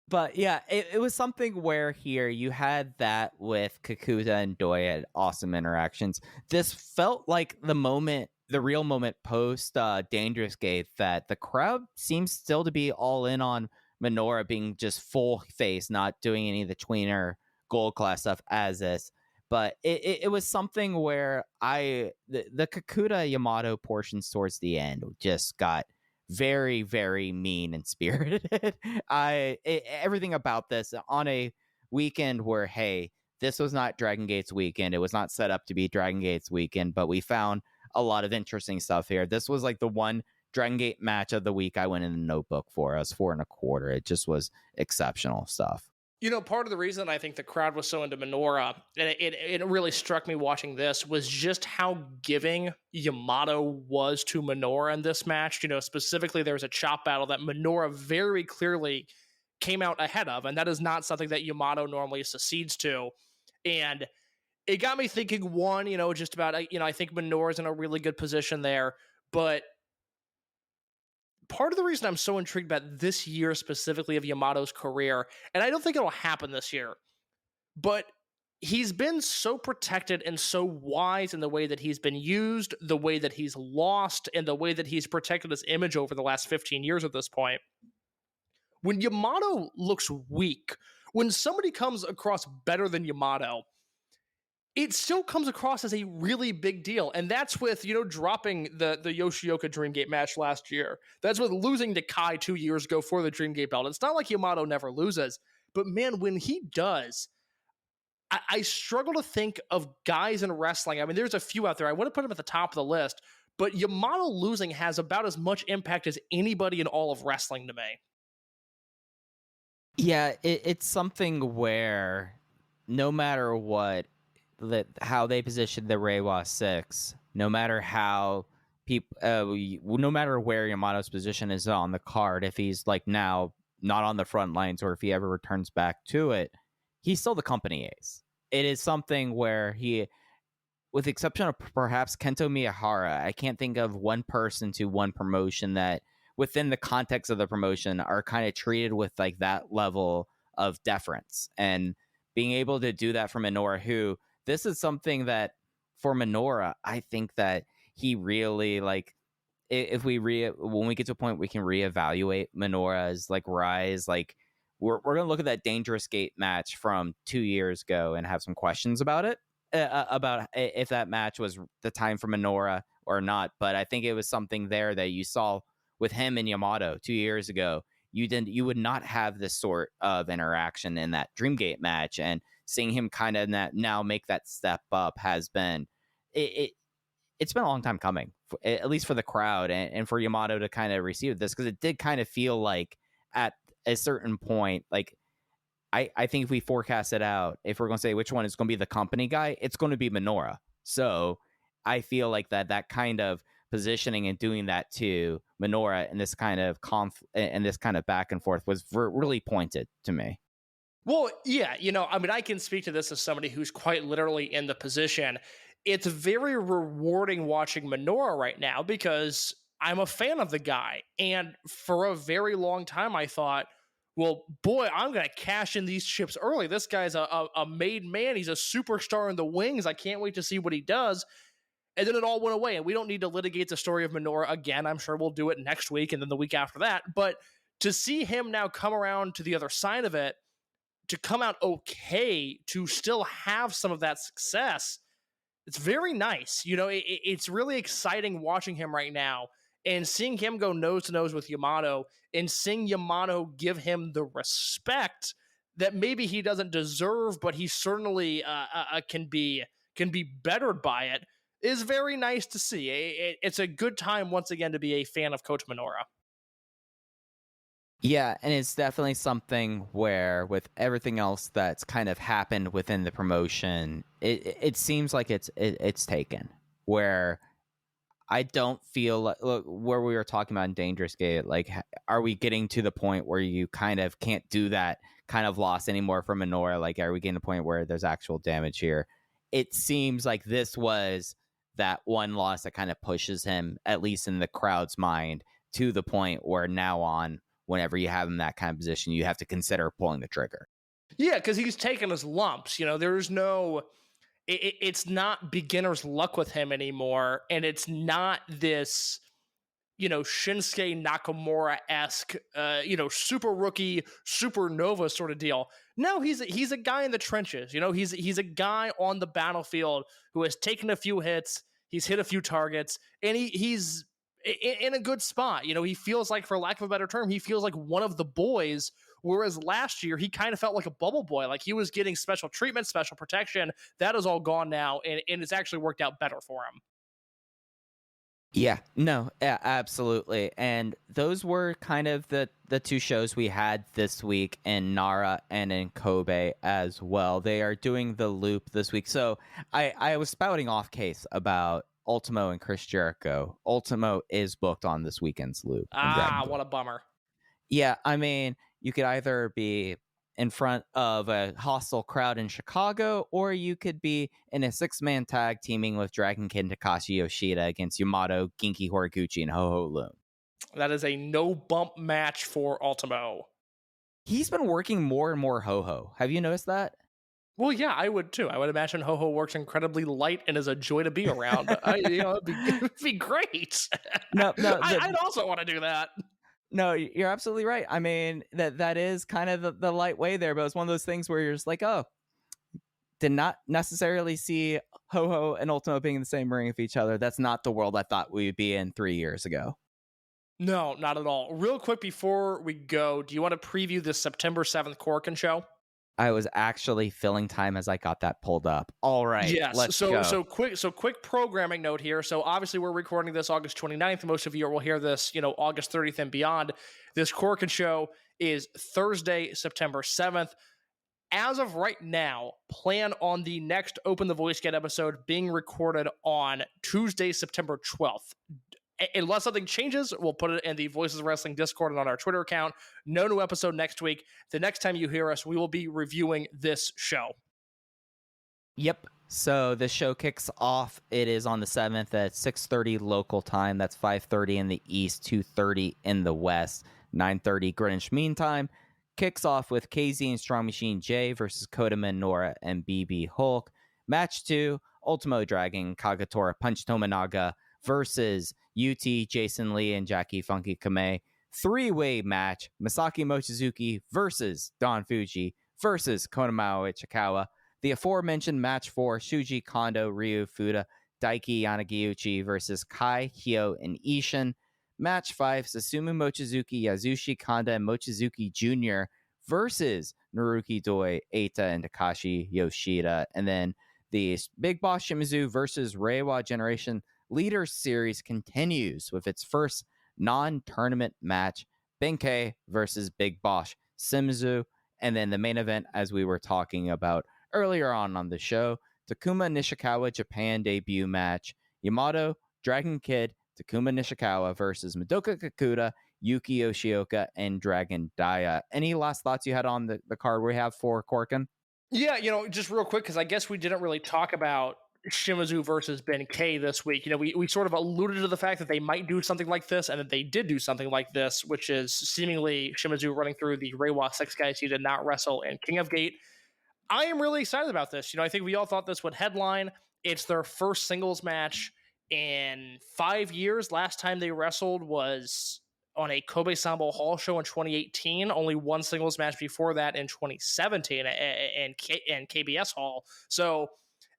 But yeah, it was something where here you had that with Kakuta and Doi had awesome interactions. This felt like the real moment post Dangerous Gate, that the crowd seems still to be all in on Minoura being just full face, not doing any of the tweener gold class stuff as this. But it was something where the Kakuta Yamato portions towards the end just got very, very mean and spirited. Everything about this on a weekend where, hey, this was not Dragongate's weekend. It was not set up to be Dragongate's weekend, but we found a lot of interesting stuff here. This was the one Dragongate match of the week I went in the notebook for. I was 4 1/4. It just was exceptional stuff. Part of the reason I think the crowd was so into Minoura, and it really struck me watching this, was just how giving Yamato was to Minoura in this match. Specifically, there was a chop battle that Minoura very clearly came out ahead of, and that is not something that Yamato normally succeeds to. And it got me thinking, one, just about, I think Minoru's in a really good position there, but part of the reason I'm so intrigued about this year specifically of Yamato's career, and I don't think it'll happen this year, but he's been so protected and so wise in the way that he's been used, the way that he's lost, and the way that he's protected his image over the last 15 years at this point. When Yamato looks weak, when somebody comes across better than Yamato, it still comes across as a really big deal. And that's with, dropping the Yoshioka Dreamgate match last year. That's with losing to Kai 2 years ago for the Dreamgate belt. It's not like Yamato never loses. But man, when he does, I struggle to think of guys in wrestling. I mean, there's a few out there. I want to put them at the top of the list. But Yamato losing has about as much impact as anybody in all of wrestling to me. Yeah, it's something where no matter what, how they position the Reiwa 6, no matter how people, no matter where Yamato's position is on the card, if he's like now not on the front lines or if he ever returns back to it, he's still the company ace. It is something where he, with the exception of perhaps Kento Miyahara, I can't think of one person to one promotion that within the context of the promotion are kind of treated with like that level of deference. And being able to do that for Minoru, who this is something that for Minoru, I think that he really like, if we when we get to a point we can reevaluate Minoru's like rise, like we're going to look at that Dangerous Gate match from 2 years ago and have some questions about it, about if that match was the time for Minoru or not. But I think it was something there that you saw with him and Yamato 2 years ago. You would not have this sort of interaction in that Dreamgate match, and seeing him kind of now make that step up has been it's been a long time coming, at least for the crowd and for Yamato to kind of receive this, because it did kind of feel like at a certain point, like I think if we forecast it out, if we're going to say which one is going to be the company guy, it's going to be Minoru. So I feel like that kind of positioning and doing that to Minoru and this kind of and this kind of back and forth was really pointed to me. Well, yeah, I mean, I can speak to this as somebody who's quite literally in the position. It's very rewarding watching Minoru right now because I'm a fan of the guy. And for a very long time, I thought, well, boy, I'm going to cash in these chips early. This guy's a made man. He's a superstar in the wings. I can't wait to see what he does. And then it all went away. And we don't need to litigate the story of Minoru again. I'm sure we'll do it next week and then the week after that. But to see him now come around to the other side of it, to come out okay, to still have some of that success, it's very nice. It's really exciting watching him right now and seeing him go nose to nose with Yamato and seeing Yamato give him the respect that maybe he doesn't deserve, but he certainly can be bettered by it, is very nice to see. It's a good time once again to be a fan of Coach Minoru. Yeah, and it's definitely something where with everything else that's kind of happened within the promotion, it seems like it's taken. Where I don't feel like, look, where we were talking about in Dangerous Gate, like, are we getting to the point where you kind of can't do that kind of loss anymore for Minoru? Like, are we getting to the point where there's actual damage here? It seems like this was that one loss that kind of pushes him, at least in the crowd's mind, to the point where now on, whenever you have him in that kind of position, you have to consider pulling the trigger. Yeah, because he's taken his lumps. There's no... It's not beginner's luck with him anymore, and it's not this, Shinsuke Nakamura-esque, super rookie, supernova sort of deal. No, he's a guy in the trenches. He's a guy on the battlefield who has taken a few hits, he's hit a few targets, and he's in a good spot. He feels like, for lack of a better term, he feels like one of the boys. Whereas last year, he kind of felt like a bubble boy, like he was getting special treatment, special protection. That is all gone now, and it's actually worked out better for him. Yeah, no, yeah, absolutely. And those were kind of the two shows we had this week in Nara and in Kobe as well. They are doing the loop this week. So I was spouting off case about Ultimo and Chris Jericho. Ultimo is booked on this weekend's loop. What a bummer. Yeah, I mean, you could either be in front of a hostile crowd in Chicago, or you could be in a 6-man tag teaming with Dragongate and Takashi Yoshida against Yamato, Genki Horiguchi, and Ho-Ho Loon. That is a no-bump match for Ultimo. He's been working more and more Ho-Ho. Have you noticed that? Well, yeah, I would too. I would imagine Ho-Ho works incredibly light and is a joy to be around. It'd be great. No, I'd also want to do that. No, you're absolutely right. I mean, that is kind of the light way there, but it's one of those things where you're just like, oh, did not necessarily see Ho-Ho and Ultimo being in the same ring with each other. That's not the world I thought we'd be in 3 years ago. No, not at all. Real quick before we go, do you want to preview the September 7th Korakuen show? I was actually filling time as I got that pulled up. All right, yes. Let's go. So quick programming note here. So obviously we're recording this August 29th. Most of you will hear this, August 30th and beyond. This Korakuen show is Thursday, September 7th. As of right now, plan on the next Open the Voice Gate episode being recorded on Tuesday, September 12th. Unless something changes, we'll put it in the Voices of Wrestling Discord and on our Twitter account. No new episode next week. The next time you hear us, we will be reviewing this show. Yep. So the show kicks off. It is on the 7th at 6:30 local time. That's 5:30 in the East, 2:30 in the West, 9:30 Greenwich Mean Time. Kicks off with KZ and Strong Machine J versus Kodama Nora and BB Hulk. Match 2, Ultimo Dragon, Kagatora Punch Tominaga versus UT, Jason Lee, and Jackie Funky Kamei. 3-way match, Masaki Mochizuki versus Don Fuji versus Konamao Ichikawa. The aforementioned match 4, Shuji Kondo, Ryu Fuda, Daiki Yanagiuchi versus Kai, Hyo, and Ishin. Match 5, Susumu Mochizuki, Yasushi Kanda, and Mochizuki Jr. versus Naruki Doi, Eita, and Takashi Yoshida. And then the Big Boss Shimizu versus Reiwa Generation Leaders series continues with its first non-tournament match, Benkei versus Big Boss Shimizu. And then the main event, as we were talking about earlier on the show, Takuma Nishikawa Japan debut match, Yamato, Dragon Kid, Takuma Nishikawa versus Madoka Kakuta, Yuki Yoshioka, and Dragon Daya. Any last thoughts you had on the card we have for Korakuen? Yeah, just real quick, because I guess we didn't really talk about Shimizu versus Benkei this week. We sort of alluded to the fact that they might do something like this, and that they did do something like this, which is seemingly Shimizu running through the Reiwa 6 guys he did not wrestle in King of Gate. I am really excited about this. I think we all thought this would headline. It's their first singles match in 5 years. Last time they wrestled was on a Kobe Sambo Hall show in 2018. Only one singles match before that in 2017 and KBS Hall. So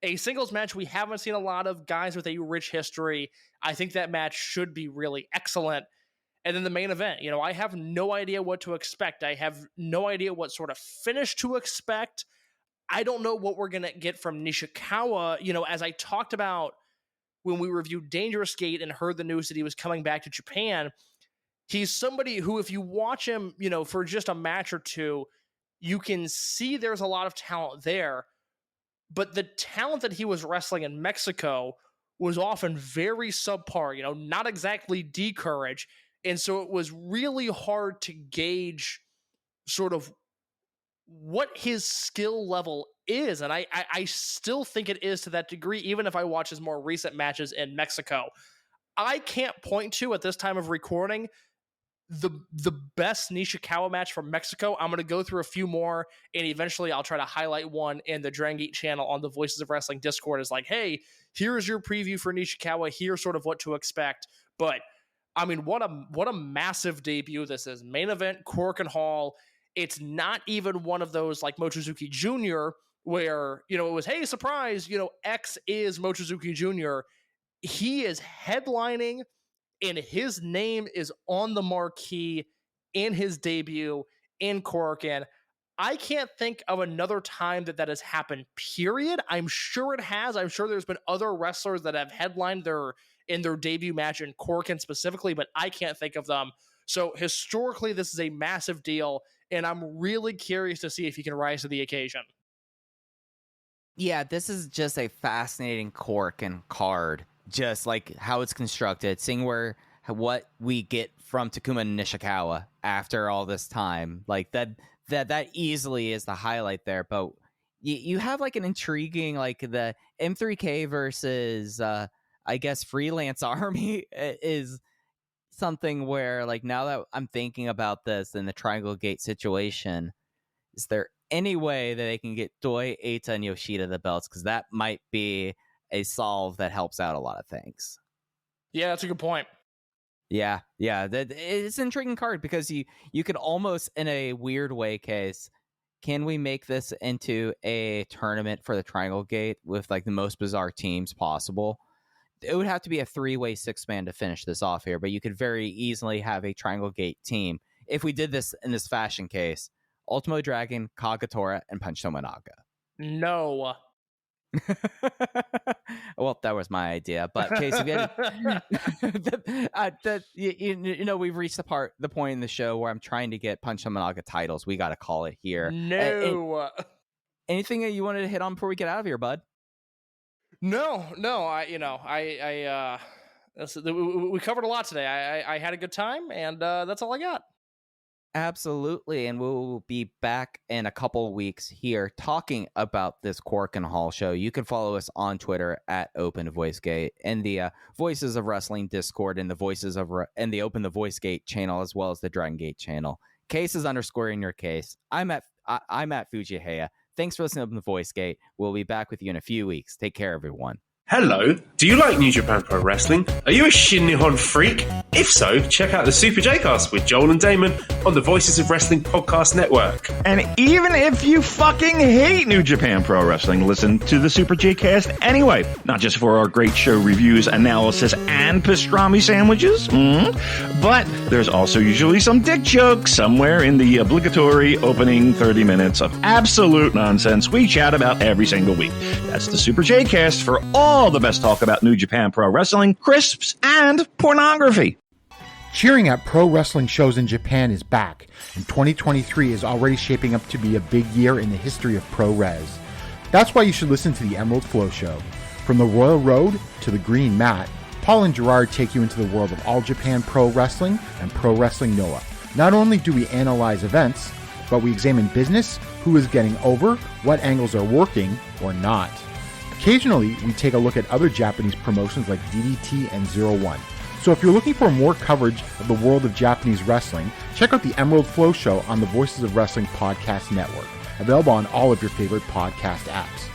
a singles match we haven't seen a lot of, guys with a rich history. I think that match should be really excellent. And then the main event, I have no idea what to expect. I have no idea what sort of finish to expect. I don't know what we're going to get from Nishikawa. As I talked about when we reviewed Dangerous Gate and heard the news that he was coming back to Japan, he's somebody who, if you watch him, for just a match or two, you can see there's a lot of talent there. But the talent that he was wrestling in Mexico was often very subpar, not exactly D-Courage. And so it was really hard to gauge sort of what his skill level is. And I still think it is to that degree, even if I watch his more recent matches in Mexico. I can't point to, at this time of recording, the best Nishikawa match from Mexico. I'm going to go through a few more, and eventually I'll try to highlight one in the Dragongate channel on the Voices of Wrestling Discord. Is like, hey, here's your preview for Nishikawa. Here's sort of what to expect. But I mean, what a massive debut this is. Main event, Korakuen Hall. It's not even one of those like Mochizuki Jr. where, it was, hey, surprise, X is Mochizuki Jr. He is headlining, and his name is on the marquee in his debut in Korakuen. I can't think of another time that has happened, period. I'm sure it has. I'm sure there's been other wrestlers that have headlined in their debut match in Korakuen specifically, but I can't think of them. So historically, this is a massive deal, and I'm really curious to see if he can rise to the occasion. Yeah, this is just a fascinating Korakuen card. Just like how it's constructed, seeing what we get from Takuma Nishikawa after all this time. Like that easily is the highlight there. But you have like an intriguing, like the M3K versus I guess Freelance Army is something where, like, now that I'm thinking about this in the Dragongate situation, is there any way that they can get Doi, Eita, and Yoshida the belts? Because that might be a solve that helps out a lot of things. Yeah, that's a good point. Yeah, it's an intriguing card because you could almost, in a weird way, case, can we make this into a tournament for the Dragongate with like the most bizarre teams possible? It would have to be a 3-way 6-man to finish this off here, but you could very easily have a Dragongate team if we did this in this fashion case: Ultimo Dragon, Kagatora, and Punch Tomonaga. No. Well, that was my idea, but Chase, if you had, we've reached the point in the show where I'm trying to get Punch Tomonaga titles. We got to call it here. No. Anything that you wanted to hit on before we get out of here, bud? No. We covered a lot today. I had a good time, and that's all I got. Absolutely, and we'll be back in a couple weeks here talking about this Korakuen Hall show. You can follow us on Twitter at OpenVoiceGate and the Voices of Wrestling Discord and the Open the Voice Gate channel, as well as the Dragongate channel. Case is underscoring your case. I'm at Fujihaya. Thanks for listening to Open the Voice Gate. We'll be back with you in a few weeks. Take care, everyone. Hello, do you like New Japan Pro Wrestling? Are you a Shin Nihon freak? If so, check out the Super J-Cast with Joel and Damon on the Voices of Wrestling Podcast Network. And even if you fucking hate New Japan Pro Wrestling, listen to the Super J-Cast anyway. Not just for our great show reviews, analysis, and pastrami sandwiches, but there's also usually some dick jokes somewhere in the obligatory opening 30 minutes of absolute nonsense we chat about every single week. That's the Super J-Cast for all the best talk about New Japan Pro Wrestling, crisps, and pornography. Cheering at pro wrestling shows in Japan is back, and 2023 is already shaping up to be a big year in the history of pro res. That's why you should listen to the Emerald Flow Show. From the Royal Road to the Green Mat, Paul and Gerard take you into the world of All Japan Pro Wrestling and Pro Wrestling Noah. Not only do we analyze events, but we examine business, who is getting over, what angles are working or not. Occasionally, we take a look at other Japanese promotions like DDT and 01. So if you're looking for more coverage of the world of Japanese wrestling, check out the Emerald Flow Show on the Voices of Wrestling Podcast Network, available on all of your favorite podcast apps.